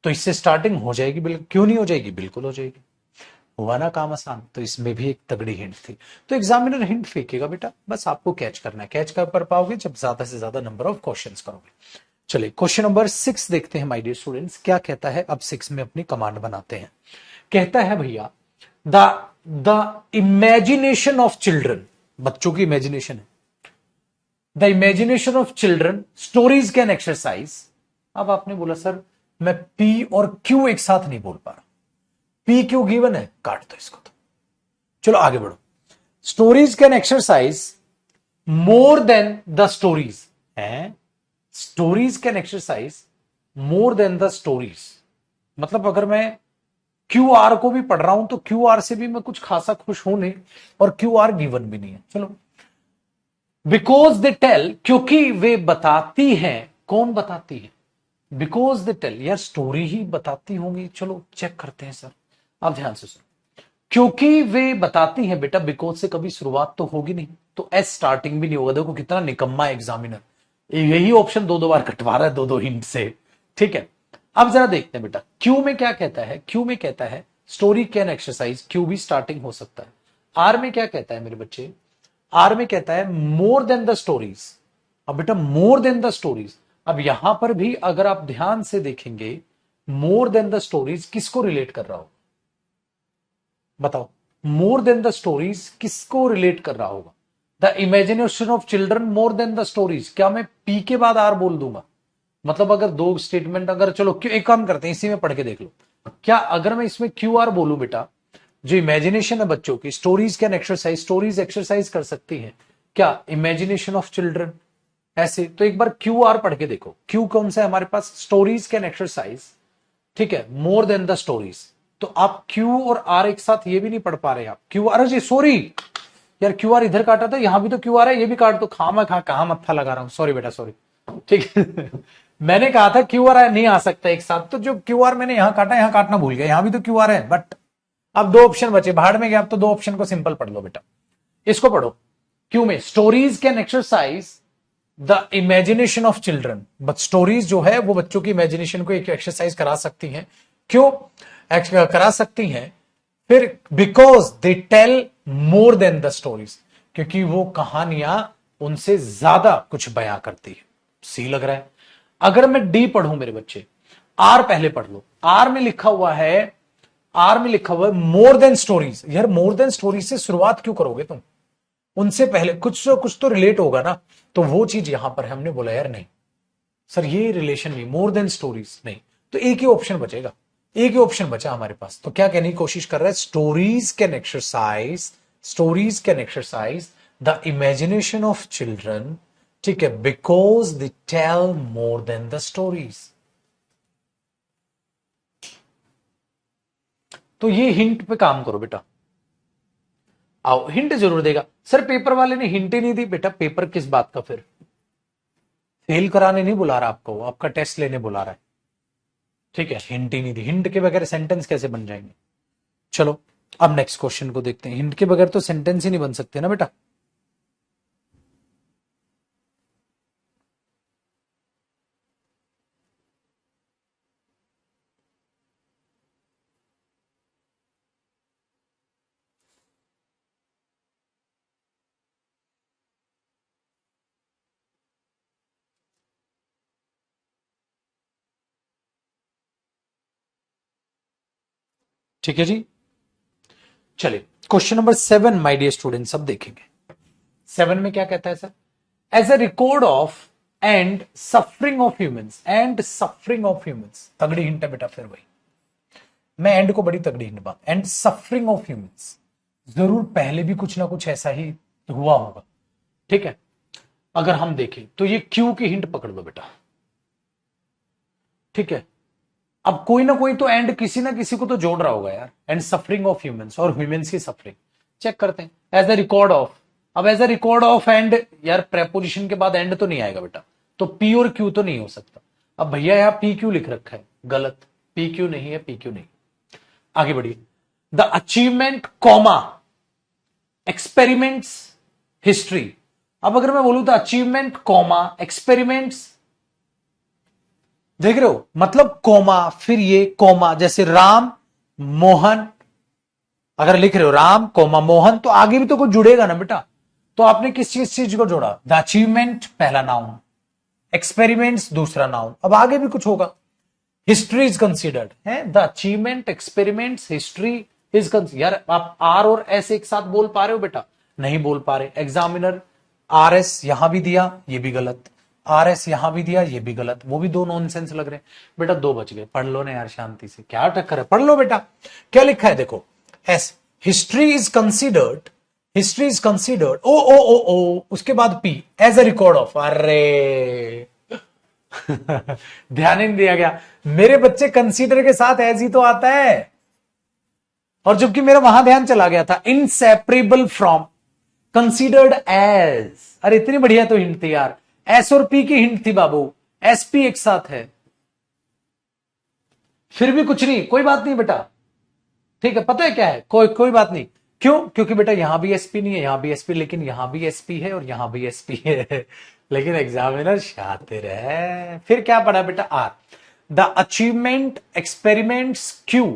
तो इससे स्टार्टिंग हो जाएगी, बिल्कुल क्यों नहीं हो जाएगी? बिल्कुल हो जाएगी। हुआ ना काम आसान। तो इसमें भी एक तगड़ी हिंट थी। तो एग्जामिनर हिंट फेंकेगा बेटा, बस आपको कैच करना है। कैच कर पाओगे जब ज्यादा से ज्यादा नंबर ऑफ क्वेश्चंस करोगे। चलिए क्वेश्चन नंबर 6 देखते हैं माय डियर स्टूडेंट्स, क्या कहता है। अब 6 में अपनी कमांड बनाते हैं। कहता है भैया द इमेजिनेशन ऑफ चिल्ड्रन, बच्चों की इमेजिनेशन है, the imagination of children stories can exercise. अब आपने बोला सर मैं पी और क्यू एक साथ नहीं बोल पा रहा, पी क्यू गिवन है, काट दो इसको। तो चलो आगे बढ़ो। Stories can exercise more than the stories है, stories can exercise more than the stories. मतलब अगर मैं क्यू आर को भी पढ़ रहा हूं तो क्यू आर से भी मैं कुछ खासा खुश हूं नहीं, और क्यू आर गिवन भी नहीं है। चलो, बिकॉज दे टेल, क्योंकि वे बताती हैं। कौन बताती है? बिकॉज दे टेल, यार स्टोरी ही बताती होंगी। चलो चेक करते हैं सर, अब ध्यान से सुनो। क्योंकि वे बताती हैं बेटा, बिकॉज से कभी शुरुआत तो होगी नहीं, तो एस स्टार्टिंग भी नहीं होगा। देखो कितना निकम्मा एग्जामिनर, यही ऑप्शन दो दो बार कटवा रहा है दो दो हिंट से। ठीक है, अब जरा देखते हैं बेटा क्यू में क्या कहता है। क्यू में कहता है स्टोरी कैन एक्सरसाइज, क्यू भी स्टार्टिंग हो सकता है। आर में क्या कहता है मेरे बच्चे? आर में कहता है मोर देन द स्टोरीज। अब बेटा मोर देन द स्टोरीज, अब यहां पर भी अगर आप ध्यान से देखेंगे, मोर देन द स्टोरीज किसको रिलेट कर रहा हो? बताओ, मोर देन द स्टोरीज किसको रिलेट कर रहा होगा? The imagination of children more than the stories. क्या मैं पी के बाद आर बोल दूंगा? मतलब अगर दो स्टेटमेंट, अगर चलो क्यों, एक काम करते हैं इसी में पढ़ के देख लो। क्या अगर मैं इसमें क्यू आर बोलूं बेटा, जो इमेजिनेशन है बच्चों की, stories can exercise, stories exercise कर सकती है क्या इमेजिनेशन ऑफ चिल्ड्रन। ऐसे तो एक बार क्यू आर पढ़ के देखो, क्यू कौन सा है हमारे पास, स्टोरीज कैन एक्सरसाइज, ठीक है, मोर देन द स्टोरीज। तो आप क्यू और आर एक साथ ये भी नहीं पढ़ पा रहे आप, क्यू आर जी सॉरी यार, क्यू आर इधर काटा था, यहां भी तो क्यू आर है, ये भी काट दो, खामा खा कहां मत्था लगा रहा हूं, सॉरी बेटा सॉरी, ठीक है। मैंने कहा था क्यू आर नहीं आ सकता एक साथ, तो जो क्यू आर मैंने यहां काटा, यहां काटना भूल गया, यहां भी तो क्यू आर है, बट अब दो ऑप्शन बचे, भाड़ में गया, अब तो दो ऑप्शन को सिंपल पढ़ लो बेटा। इसको पढ़ो, क्यू में stories can exercise the imagination of children, but stories जो है वो बच्चों की इमेजिनेशन को एक एक्सरसाइज करा सकती हैं। क्यों करा सकती हैं? फिर because they tell more than the stories, क्योंकि वो कहानियां उनसे ज्यादा कुछ बयां करती है। सी लग रहा है। अगर मैं डी पढ़ूं मेरे बच्चे, आर पहले पढ़ लो, आर में लिखा हुआ है, आर में लिखा हुआ है मोर देन स्टोरीज। यार मोर देन स्टोरीज से शुरुआत क्यों करोगे तुम, उनसे पहले कुछ तो रिलेट होगा ना, तो वो चीज यहां पर हमने बोला यार नहीं सर ये रिलेशन नहीं, मोर देन स्टोरीज नहीं, तो एक ही ऑप्शन बचेगा, एक ही ऑप्शन बचा हमारे पास। तो क्या कहने की कोशिश कर रहा है, stories can exercise, stories can exercise the imagination of children, ठीक है, because they tell more than the stories. तो ये हिंट पे काम करो बेटा, आओ हिंट जरूर देगा सर, पेपर वाले ने हिंट ही नहीं दी बेटा, पेपर किस बात का, फिर फेल कराने नहीं बुला रहा आपको, वो आपका टेस्ट लेने बुला रहा है, ठीक है, हिंट ही नहीं दी, हिंट के बगैर सेंटेंस कैसे बन जाएंगे। चलो अब नेक्स्ट क्वेश्चन को देखते हैं, हिंट के बगैर तो सेंटेंस ही नहीं बन सकते ना बेटा। ठीक है जी, चलिए question number 7 my dear students, अब देखेंगे 7 में क्या कहता है sir, as a record of and suffering of humans, and suffering of humans, तगड़ी हिंट है बेटा, फिर वही मैं एंड को बड़ी तगड़ी हिंट बात, एंड सफरिंग ऑफ ह्यूमंस, जरूर पहले भी कुछ ना कुछ ऐसा ही हुआ होगा, ठीक है। अगर हम देखें तो ये क्यू की हिंट पकड़ लो बेटा, ठीक है। अब कोई ना कोई तो एंड किसी ना किसी को तो जोड़ रहा होगा यार, एंड सफरिंग ऑफ ह्यूमंस, और ह्यूमंस की सफरिंग चेक करते हैं, एज अ रिकॉर्ड ऑफ। अब as a record of and, यार प्रेपोजिशन के बाद एंड तो नहीं आएगा बेटा, तो पी और क्यू तो नहीं हो सकता। अब भैया यहां पी क्यू लिख रखा है, गलत, पी क्यू नहीं है, पी क्यू नहीं। आगे बढ़िए, the achievement comma experiments history. अब अगर मैं बोलूं द अचीवमेंट कॉमा एक्सपेरिमेंट्स, देख रहे हो, मतलब कॉमा, फिर ये कॉमा, जैसे राम मोहन, अगर लिख रहे हो राम कॉमा मोहन, तो आगे भी तो कुछ जुड़ेगा ना बेटा। तो आपने किस चीज को जोड़ा, द अचीवमेंट पहला नाउन, एक्सपेरिमेंट्स दूसरा नाउन, अब आगे भी कुछ होगा। हिस्ट्री इज कंसिडर्ड है, the achievement experiments history is considered. यार आप आर और एस एक साथ बोल पा रहे हो बेटा, नहीं बोल पा रहे। एग्जामिनर आर एस यहां भी दिया, ये भी गलत, आर एस यहां भी दिया, ये भी गलत, वो भी दो नॉनसेंस लग रहे हैं बेटा। दो बच गए, पढ़ लो ना यार शांति से, क्या टक्कर है, पढ़ लो बेटा। क्या लिखा है देखो, S history is considered, history is considered, O O O O, उसके बाद P as a record of, अरे ध्यान ही नहीं दिया गया मेरे बच्चे, कंसीडर के साथ एज ही तो आता है, और जबकि मेरा वहां ध्यान चला गया था, इनसेपरेबल फ्रॉम, कंसीडर्ड एज। अरे इतनी बढ़िया तो हिंट थी यार, एस और पी की हिंट थी बाबू, एस पी एक साथ है, फिर भी कुछ नहीं, कोई बात नहीं बेटा, ठीक है। पता है क्या है, कोई बात नहीं, क्यों, क्योंकि बेटा यहां भी एसपी नहीं है, यहां भी एसपी, लेकिन यहां भी एसपी है और यहां भी एसपी है लेकिन एग्जामिनर शातिर है। फिर क्या पढ़ा बेटा, R, the achievement experiments Q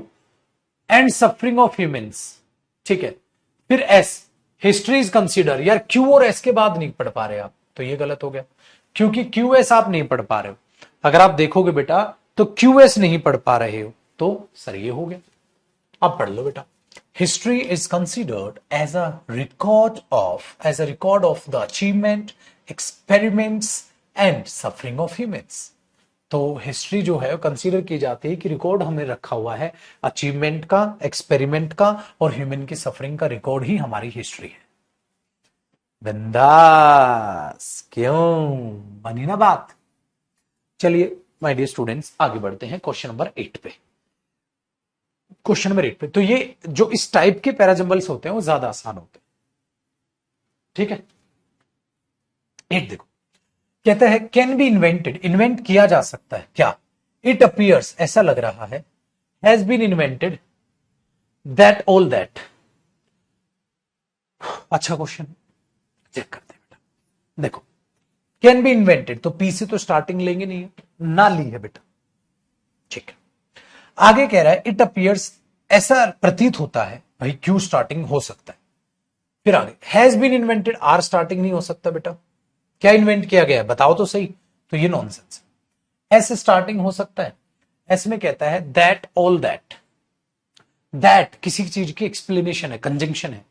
and suffering of humans, ठीक है। फिर एस, हिस्ट्री इज कंसिडर, यार क्यू और एस के बाद नहीं पढ़ पा रहे आप, तो ये गलत हो गया, क्योंकि क्यू एस आप नहीं पढ़ पा रहे हो। अगर आप देखोगे बेटा तो क्यू एस नहीं पढ़ पा रहे हो, तो सर ये हो गया। अब पढ़ लो बेटा, history is considered as a record of the achievement experiments and suffering of humans. तो हिस्ट्री जो है कंसीडर की जाती है कि रिकॉर्ड हमने रखा हुआ है अचीवमेंट का, एक्सपेरिमेंट का और ह्यूमन की सफरिंग का रिकॉर्ड ही हमारी हिस्ट्री है। बिंदास, क्यों बनी ना बात। चलिए माय डियर स्टूडेंट्स, आगे बढ़ते हैं क्वेश्चन नंबर 8 पे। क्वेश्चन नंबर 8 पे तो ये जो इस टाइप के पैराजम्बल्स होते हैं वो ज्यादा आसान होते हैं। ठीक है, 8 देखो, कहता है कैन बी इन्वेंटेड, इन्वेंट किया जा सकता है क्या। इट अपीयर्स, ऐसा लग रहा है, has been invented, that all that. अच्छा क्वेश्चन, चेक करते हैं बेटा। देखो कैन बी इन्वेंटेड, तो पी से तो स्टार्टिंग लेंगे नहीं है, ना ली है बेटा। ठीक है, आगे कह रहा है इट अपीयर्स, ऐसा प्रतीत होता है, भाई क्यू स्टार्टिंग हो सकता है। फिर आगे has been invented, R starting नहीं हो सकता बेटा। क्या इन्वेंट किया गया है बताओ तो सही, तो ये नॉनसेंस है। एस स्टार्टिंग हो सकता है, एस में कहता है दैट ऑल दैट, दैट किसी चीज की एक्सप्लेनेशन है, कंजंक्शन है,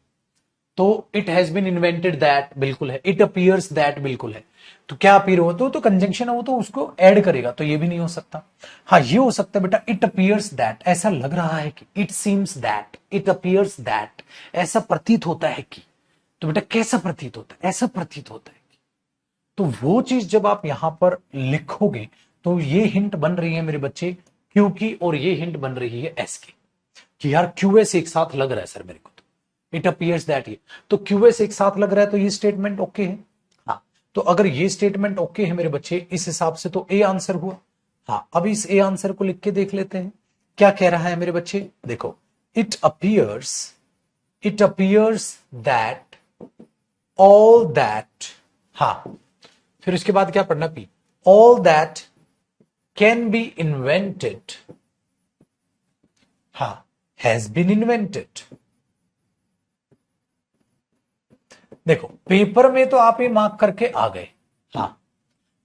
तो it has been invented that बिल्कुल है, इट अपीयर्स दैट बिल्कुल है। तो क्या अपीयर हो, तो कंजंक्शन है, वो तो उसको ऐड करेगा, तो ये भी नहीं हो सकता। हाँ ये हो सकता है बेटा, इट अपीयर्स दैट, ऐसा लग रहा है कि, it seems that, it appears that, ऐसा प्रतीत होता है कि। तो बेटा कैसा प्रतीत होता है, ऐसा प्रतीत होता है कि। तो वो चीज जब आप यहां पर लिखोगे तो ये हिंट बन रही है मेरे बच्चे क्यू की, और ये हिंट बन रही है एस की, कि यार क्यूएस एक साथ लग रहा है सर मेरे को, तो इट अपीयर्स दैट, ये तो क्यूएस एक साथ लग रहा है, तो ये स्टेटमेंट ओके है। हाँ, तो अगर ये स्टेटमेंट ओके है मेरे बच्चे इस हिसाब से, तो ए आंसर हुआ। हाँ, अब इस ए आंसर को लिख के देख लेते हैं क्या कह रहा है मेरे बच्चे। देखो it appears that all that, हाँ फिर उसके बाद क्या पढ़ना, P, all that can be invented, हाँ हैज बीन इन्वेंटेड। देखो पेपर में तो आप ये मार्क करके आ गए, हाँ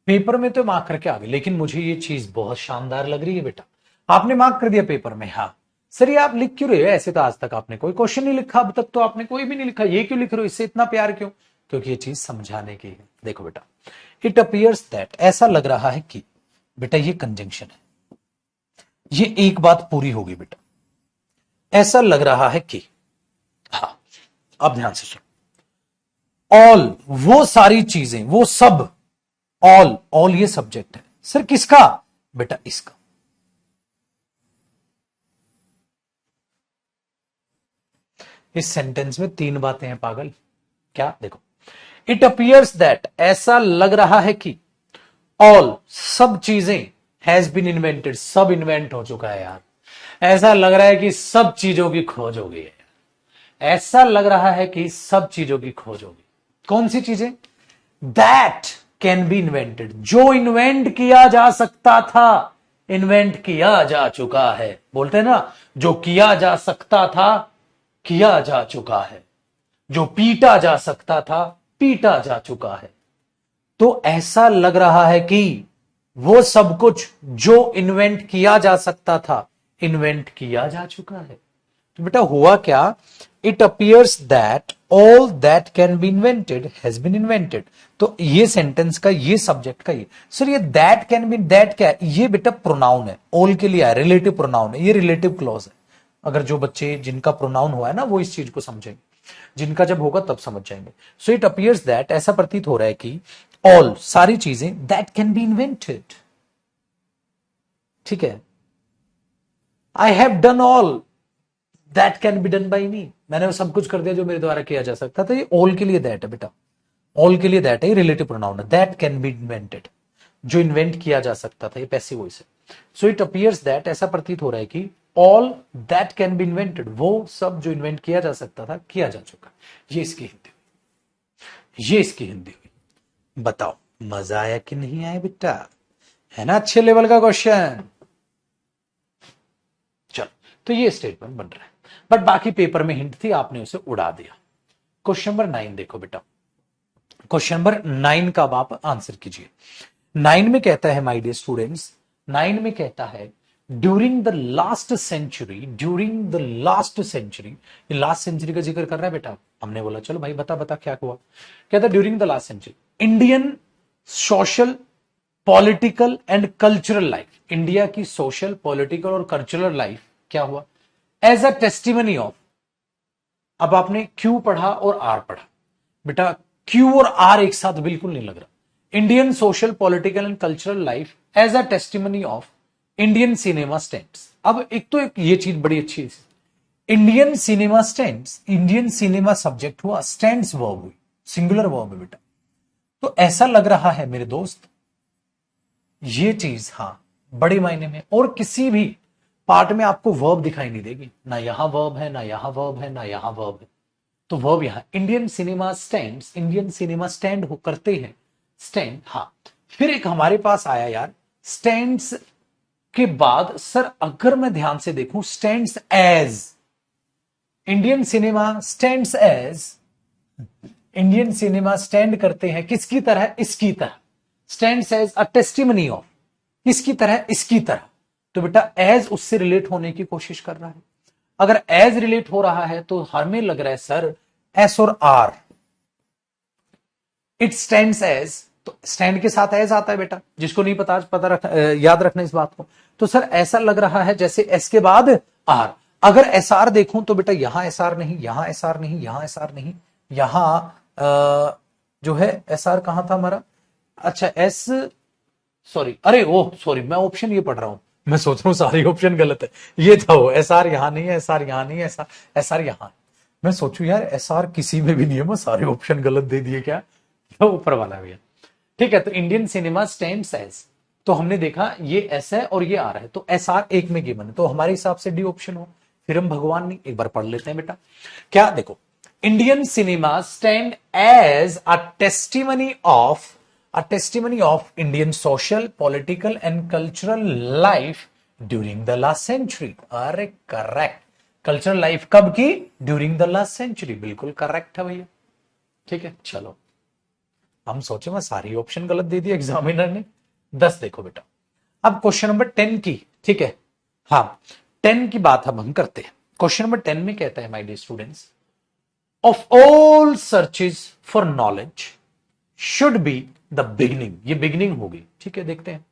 पेपर में तो मार्क करके आ गए, लेकिन मुझे ये चीज बहुत शानदार लग रही है बेटा, आपने मार्क कर दिया पेपर में। हाँ सर ये आप लिख क्यों रहे हो, ऐसे तो आज तक आपने कोई क्वेश्चन नहीं लिखा, अब तक तो आपने कोई भी नहीं लिखा, ये क्यों लिख रहे हो, इससे इतना प्यार क्यों, क्योंकि ये चीज समझाने की है। देखो बेटा इट अपीयर्स दैट, ऐसा लग रहा है कि, बेटा ये कंजंक्शन है, ये एक बात पूरी होगी बेटा, ऐसा लग रहा है कि, हाँ अब ध्यान से सुनो, ऑल वो सारी चीजें, वो सब, ऑल, ऑल ये सब्जेक्ट है सर किसका, बेटा इसका। इस सेंटेंस में 3 बातें हैं पागल, क्या, देखो इट अपीयर्स दैट, ऐसा लग रहा है कि, ऑल सब चीजें, हैज बीन इन्वेंटेड, सब इन्वेंट हो चुका है यार, ऐसा लग रहा है कि सब चीजों की खोज हो गई है, ऐसा लग रहा है कि सब चीजों की खोज होगी। कौन सी चीजें, दैट कैन बी इन्वेंटेड, जो इन्वेंट किया जा सकता था, इन्वेंट किया जा चुका है, बोलते हैं ना जो किया जा सकता था किया जा चुका है, जो पीटा जा सकता था पीटा जा चुका है। तो ऐसा लग रहा है कि वो सब कुछ जो इन्वेंट किया जा सकता था इन्वेंट किया जा चुका है। तो बेटा हुआ क्या, it appears that all that can be invented has been invented. तो ये सेंटेंस का ये सब्जेक्ट का ये, सर ये दैट कैन बी, दैट क्या है, ये बेटा प्रोनाउन है, ऑल के लिए है, रिलेटिव प्रोनाउन है, ये रिलेटिव क्लॉज है। अगर जो बच्चे जिनका प्रोनाउन हुआ है ना वो इस चीज को समझेंगे, जिनका जब होगा तब समझ जाएंगे। सो इट अपीयर्स दैट, ऐसा प्रतीत हो रहा है कि, ऑल सारी चीजें, दैट कैन बी इन्वेंटेड, ठीक है, I have done all that can be done by me, मैंने वो सब कुछ कर दिया जो मेरे द्वारा किया जा सकता था। ये ऑल के लिए दैट है बेटा, ऑल के लिए दैट है, रिलेटिव प्रोनाउन है, दैट कैन बी इन्वेंटेड, जो इन्वेंट किया जा सकता था, ये पैसिव वॉइस है। सो इट अपीयर्स दैट, ऐसा प्रतीत हो रहा है कि, all that can be invented, वो सब जो इन्वेंट किया जा सकता था किया जा चुका। ये इसकी हिंदी हुई, ये इसकी हिंदी हुई। बताओ मजा आया कि नहीं आया बेटा, है ना अच्छे लेवल का क्वेश्चन। चलो तो ये स्टेटमेंट बन रहा है, बट बाकी पेपर में हिंट थी, आपने उसे उड़ा दिया। क्वेश्चन नंबर 9 देखो बेटा, क्वेश्चन नंबर 9 का आप आंसर कीजिए। 9 में कहता है माय डियर स्टूडेंट्स, 9 में कहता है during the last century, during the last century, ये लास्ट सेंचुरी का जिक्र कर रहा है बेटा। हमने बोला चलो भाई बता बता क्या हुआ, कहता during the last century Indian social political and cultural life, India की सोशल, पॉलिटिकल और कल्चरल लाइफ क्या हुआ, एज अ टेस्टिमनी ऑफ। अब आपने क्यू पढ़ा और आर पढ़ा, बेटा क्यू और आर एक साथ बिल्कुल नहीं लग रहा। Indian social, political and cultural life as a testimony of Indian cinema stands. अब एक ये चीज बड़ी अच्छी है, Indian cinema stands, Indian cinema subject हुआ, स्टैंड्स वर्ब हुई, सिंगुलर वर्ब है बेटा। तो ऐसा लग रहा है मेरे दोस्त ये चीज, हां, बड़े मायने में, और किसी भी पार्ट में आपको वर्ब दिखाई नहीं देगी, ना यहां वर्ब है, ना यहां वर्ब है, ना यहां वर्ब है। तो वर्ब यहां Indian cinema stands, Indian cinema stand हो करते हैं, स्टैंड, हां। फिर एक हमारे पास आया यार, स्टैंड्स के बाद सर अगर मैं ध्यान से देखूं, stands as, Indian cinema stands as, Indian cinema stand करते हैं किसकी तरह, इसकी तरह, stands as a testimony of, किसकी तरह, इसकी तरह। तो बेटा एज उससे रिलेट होने की कोशिश कर रहा है। अगर एज रिलेट हो रहा है तो हमें लग रहा है सर एस और आर, इट स्टैंड्स एज, तो स्टैंड के साथ एज आता है बेटा, जिसको नहीं याद रखना इस बात को। तो सर ऐसा लग रहा है जैसे एस के बाद आर। अगर एस आर देखूं तो बेटा यहां एस आर नहीं, यहां एस आर नहीं, यहां एस आर नहीं, यहां जो है एस आर कहां था हमारा, अच्छा एस, सॉरी, अरे ओ सॉरी, मैं ऑप्शन ये पढ़ रहा हूं, मैं सोच रहा हूं सारी ऑप्शन गलत है, ये था वो, एस आर यहां नहीं है, एस आर यहां नहीं है, एस आर यहां। मैं सोचू यार एस आर किसी में भी नहीं है, मैं सारे ऑप्शन गलत दे दिए क्या, तो ऊपर वाला भी है। ठीक है, तो इंडियन सिनेमा स्टैंड्स एज, तो हमने देखा ये एस है और ये आर है, तो एस आर एक में गिवन है, तो हमारे हिसाब से डी ऑप्शन हो। फिर हम भगवान नहीं, एक बार पढ़ लेते हैं बेटा, क्या देखो, Indian cinema stand as a testimony of, a testimony of Indian social, political and cultural life during the last century। अरे करेक्ट, कल्चरल लाइफ कब की, ड्यूरिंग द लास्ट सेंचुरी, बिल्कुल करेक्ट है भैया। ठीक है, चलो, हम सोचे मैं सारी ऑप्शन गलत दे दी एग्जामिनर ने। 10 देखो बेटा, अब क्वेश्चन नंबर 10 की, ठीक है, हाँ 10 की बात अब हम करते हैं। क्वेश्चन नंबर 10 में कहता है my dear students, of all searches for knowledge should be the beginning, ये बिगिनिंग होगी, ठीक है, देखते हैं,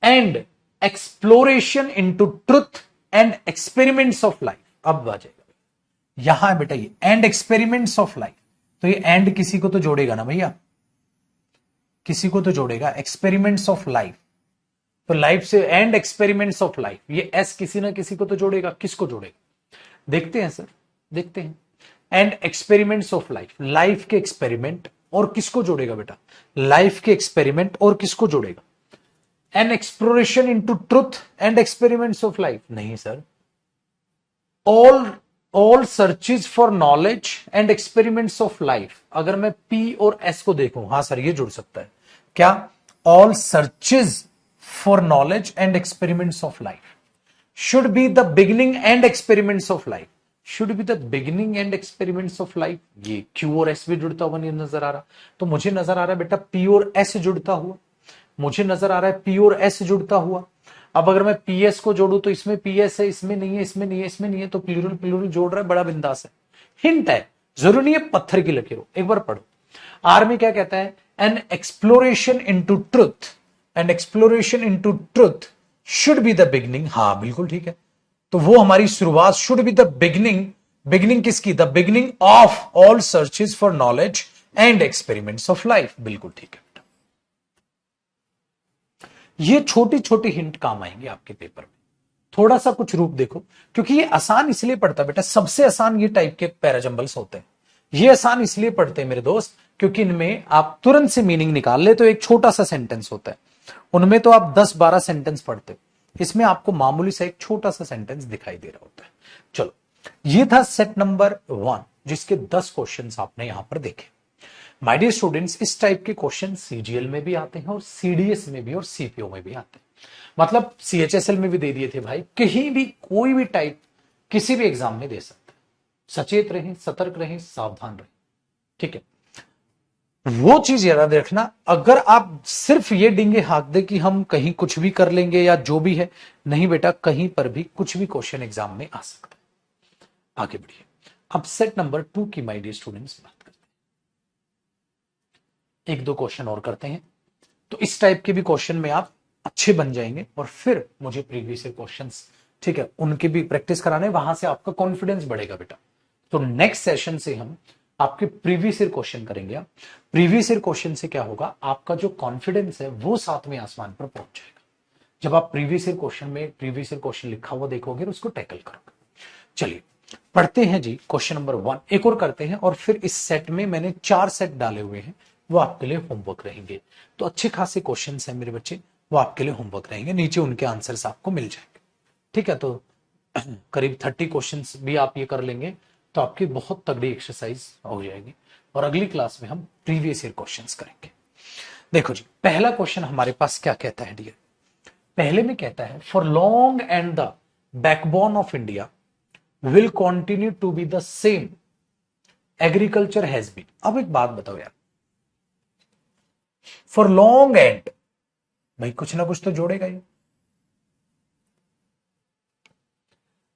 and exploration into truth and experiments of life. अब आ जाएगा यहां बेटा ये एंड एक्सपेरिमेंट्स ऑफ लाइफ, तो ये एंड किसी को तो जोड़ेगा ना भैया, किसी को तो जोड़ेगा, एक्सपेरिमेंट्स ऑफ लाइफ, तो लाइफ से एंड एक्सपेरिमेंट्स ऑफ लाइफ, ये एस किसी ना किसी को तो जोड़ेगा, किसको जोड़ेगा, देखते हैं सर, देखते हैं, and experiments of life, life के एक्सपेरिमेंट, और किसको जोड़ेगा बेटा, लाइफ के एक्सपेरिमेंट और किसको जोड़ेगा, an exploration into truth and experiments of life, नहीं sir, all searches for knowledge and experiments of life, अगर मैं पी और एस को देखूं, हां सर ये जुड़ सकता है, क्या, all searches for knowledge and experiments of life should be the beginning and experiments of life, should be the beginning and experiments of life, ये क्यू और एस भी जुड़ता हुआ नहीं नजर आ रहा, तो मुझे नजर आ रहा है बेटा पी और एस जुड़ता हुआ, मुझे नजर आ रहा है पी और एस जुड़ता हुआ। अब अगर मैं पी एस को जोड़ू तो इसमें पी एस है, इसमें नहीं है, इसमें नहीं है, इसमें नहीं है, तो प्लूरल प्लूरल जोड़ रहा है, बड़ा बिंदास है, हिंट है, जरूरी नहीं है पत्थर की लकीरों, एक बार पढ़ो। आर में क्या कहता है, an exploration into truth, an exploration into truth should be the beginning, हां बिल्कुल ठीक है, तो वो हमारी शुरुआत, should be the beginning, beginning किसकी, the beginning of all searches for knowledge and experiments of life, बिल्कुल ठीक है बेटा। ये छोटी छोटी हिंट काम आएंगे आपके पेपर में, थोड़ा सा कुछ रूप देखो, क्योंकि ये आसान इसलिए पड़ता है बेटा, सबसे आसान ये टाइप के पैराजंबल्स होते हैं, ये आसान इसलिए पढ़ते हैं मेरे दोस्त क्योंकि इनमें आप तुरंत से मीनिंग निकाल ले, तो एक छोटा सा सेंटेंस होता है, उनमें तो आप 10-12 सेंटेंस पढ़ते हो, इसमें आपको मामूली सा एक छोटा सा सेंटेंस दिखाई दे रहा होता है। चलो, ये था सेट नंबर 1, जिसके 10 क्वेश्चंस आपने यहां पर देखे। माय डियर स्टूडेंट्स, इस टाइप के क्वेश्चन सीजीएल में भी आते हैं और सीडीएस में भी और सीपीओ में भी आते हैं, मतलब सीएचएसएल में भी दे दिए थे भाई, कहीं भी कोई भी टाइप किसी भी एग्जाम में दे सकते हैं, सचेत रहें, सतर्क रहें, सावधान रहें, ठीक है। वो चीज याद रखना, अगर आप सिर्फ ये डींगे हाँक दे कि हम कहीं कुछ भी कर लेंगे या जो भी है, नहीं बेटा, कहीं पर भी कुछ भी क्वेश्चन एग्जाम में आ सकता है। आगे बढ़िए, अब सेट नंबर 2 की माय डियर स्टूडेंट्स बात करते हैं, एक दो क्वेश्चन और करते हैं। तो इस टाइप के भी क्वेश्चन में आप अच्छे बन जाएंगे और फिर मुझे प्रीवियस ईयर क्वेश्चंस, ठीक है, उनके भी प्रैक्टिस कराने, वहां से आपका कॉन्फिडेंस बढ़ेगा बेटा। तो नेक्स्ट सेशन से हम आपके प्रीवियस ईयर क्वेश्चन करेंगे। प्रीवियस ईयर क्वेश्चन से क्या होगा, आपका जो कॉन्फिडेंस है वो सातवें आसमान पर पहुंच जाएगा जब आप प्रीवियस ईयर क्वेश्चन में प्रीवियस ईयर क्वेश्चन लिखा हुआ देखोगे और उसको टैकल करोगे। चलिए पढ़ते हैं जी क्वेश्चन नंबर 1, एक और करते हैं और फिर इस सेट में मैंने 4 सेट डाले हुए हैं, वो आपके लिए होमवर्क रहेंगे। तो अच्छे खासे क्वेश्चन हैं मेरे बच्चे, वो आपके लिए होमवर्क रहेंगे, नीचे उनके आंसर्स आपको मिल जाएंगे। ठीक है, तो करीब 30 क्वेश्चंस भी आप ये कर लेंगे तो आपकी बहुत तगड़ी एक्सरसाइज हो जाएगी और अगली क्लास में हम प्रीवियस ईयर क्वेश्चंस करेंगे। देखो जी, पहला क्वेश्चन हमारे पास क्या कहता है डियर, पहले में कहता है for long and the backbone of India will continue to be the same agriculture has been. अब एक बात बताओ यार, फॉर लॉन्ग एंड, भाई कुछ ना कुछ तो जोड़ेगा ये।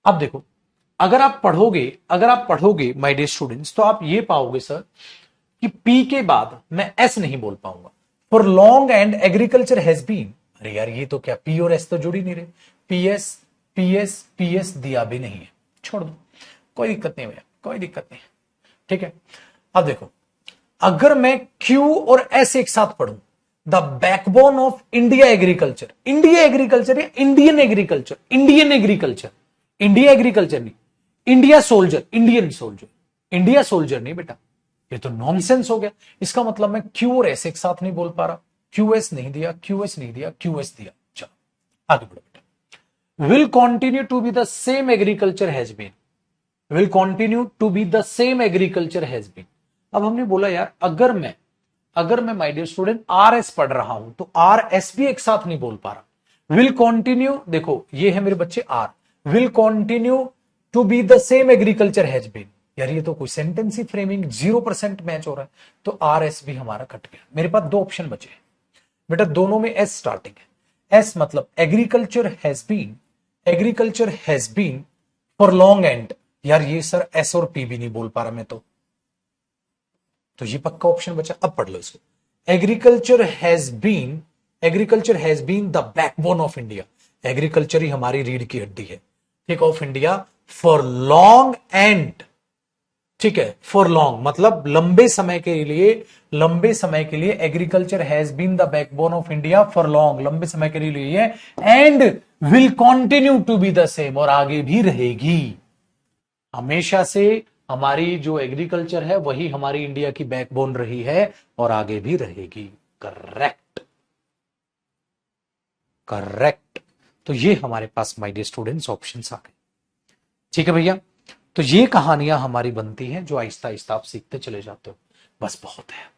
अब देखो, अगर आप पढ़ोगे माय डियर स्टूडेंट्स, तो आप ये पाओगे सर कि पी के बाद मैं एस नहीं बोल पाऊंगा। For long and agriculture has been, अरे यार ये तो क्या, पी और एस तो जुड़ ही नहीं रहे, पीएस पीएस पीएस दिया भी नहीं है, छोड़ दो, कोई दिक्कत नहीं भैया, कोई दिक्कत नहीं। ठीक है, अब देखो, अगर मैं क्यू और एस एक साथ पढ़ूं, the backbone of India agriculture, India agriculture या Indian agriculture, Indian agriculture, India agriculture नहीं, India soldier, Indian soldier, India soldier नहीं बेटा, ये तो नॉनसेंस हो गया। इसका मतलब मैं क्यू और एस एक साथ नहीं बोल पा रहा, क्यूएस नहीं दिया, क्यूएस नहीं दिया, क्यूएस दिया। चलो आगे बढ़ो बेटा। Will continue to be the same agriculture has been, will continue to be the same agriculture has been. अब हमने बोला यार, अगर मैं my dear student R S पढ़ रहा हूं तो आर एस भी एक साथ नहीं बोल पा रहा। विल कंटिन्यू, देखो ये है मेरे बच्चे are, will continue to be the same agriculture has been, यार ये तो कोई सेंटेंस ही फ्रेमिंग 0% मैच हो रहा है, तो आर एस भी हमारा कट गया। मेरे पास 2 ऑप्शन बचे हैं बेटा, दोनों में एस स्टार्टिंग है। एस मतलब agriculture has been for long and, यार ये सर एस और पी भी नहीं बोल पा रहा मैं, तो ये पक्का ऑप्शन बचा। अब पढ़ लो इसको, agriculture has been the backbone of India, agriculture ही हमारी रीढ़ की हड्डी है, ठीक, of India for long and, ठीक है, फॉर लॉन्ग मतलब लंबे समय के लिए agriculture has been the backbone of India for long, लंबे समय के लिए है, and will continue to be the same, और आगे भी रहेगी। हमेशा से हमारी जो एग्रीकल्चर है वही हमारी इंडिया की बैकबोन रही है और आगे भी रहेगी। Correct, correct. तो ये हमारे पास माय डियर स्टूडेंट्स ऑप्शंस आ गए। ठीक है भैया, तो ये कहानियां हमारी बनती हैं जो आहिस्ता आहिस्ता आप सीखते चले जाते हो, बस बहुत है।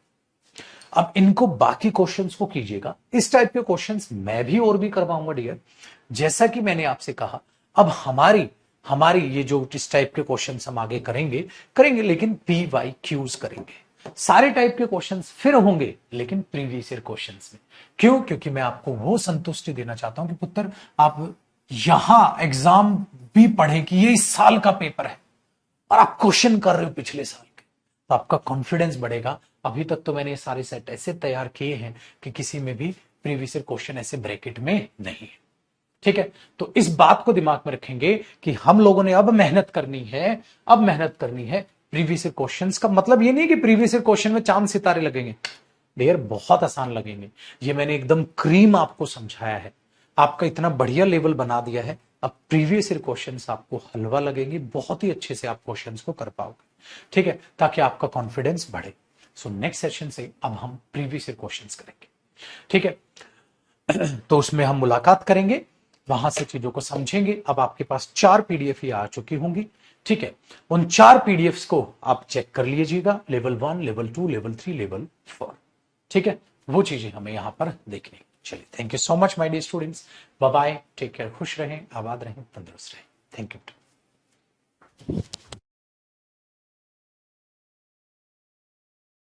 अब इनको बाकी क्वेश्चंस को कीजिएगा, इस टाइप के क्वेश्चंस मैं भी और भी करवाऊंगा डियर, जैसा कि मैंने आपसे कहा। अब हमारी ये जो इस टाइप के क्वेश्चंस हम आगे करेंगे लेकिन पी वाई क्यूज करेंगे, सारे टाइप के क्वेश्चंस फिर होंगे लेकिन प्रीवियस ईयर क्वेश्चंस में। क्यों? क्योंकि मैं आपको वो संतुष्टि देना चाहता हूं कि पुत्र आप यहां एग्जाम भी पढ़े कि ये इस साल का पेपर है और आप क्वेश्चन कर रहे हो पिछले साल के, तो आपका कॉन्फिडेंस बढ़ेगा। अभी तक तो मैंने ये सारे सेट ऐसे तैयार किए हैं कि किसी में भी प्रीवियस ईयर क्वेश्चन ऐसे ब्रैकेट में नहीं है। ठीक है, तो इस बात को दिमाग में रखेंगे कि हम लोगों ने अब मेहनत करनी है प्रीवियस ईयर क्वेश्चंस का। मतलब ये नहीं कि प्रीवियस ईयर क्वेश्चन में चांद सितारे लगेंगे, ढेर बहुत आसान लगेंगे। ये मैंने एकदम क्रीम आपको समझाया है, आपका इतना बढ़िया लेवल बना दिया है। अब प्रीवियस ईयर क्वेश्चंस आपको हलवा लगेंगे, बहुत ही अच्छे से आप क्वेश्चंस को कर पाओगे। ठीक है, ताकि आपका कॉन्फिडेंस बढ़े। सो नेक्स्ट सेशन से अब हम प्रीवियस ईयर क्वेश्चंस करेंगे। ठीक है, तो उसमें हम मुलाकात करेंगे, वहां से चीजों को समझेंगे। अब आपके पास 4 पीडीएफ ही आ चुकी होंगी। ठीक है, उन 4 पीडीएफ को आप चेक कर लीजिएगा, लेवल 1, लेवल 2, लेवल 3, लेवल 4। ठीक है, वो चीजें हमें यहां पर देखनी। चलिए, thank you so much my dear students, bye bye, take care, खुश रहें, आबाद रहें, तंदुरुस्त रहें। Thank you.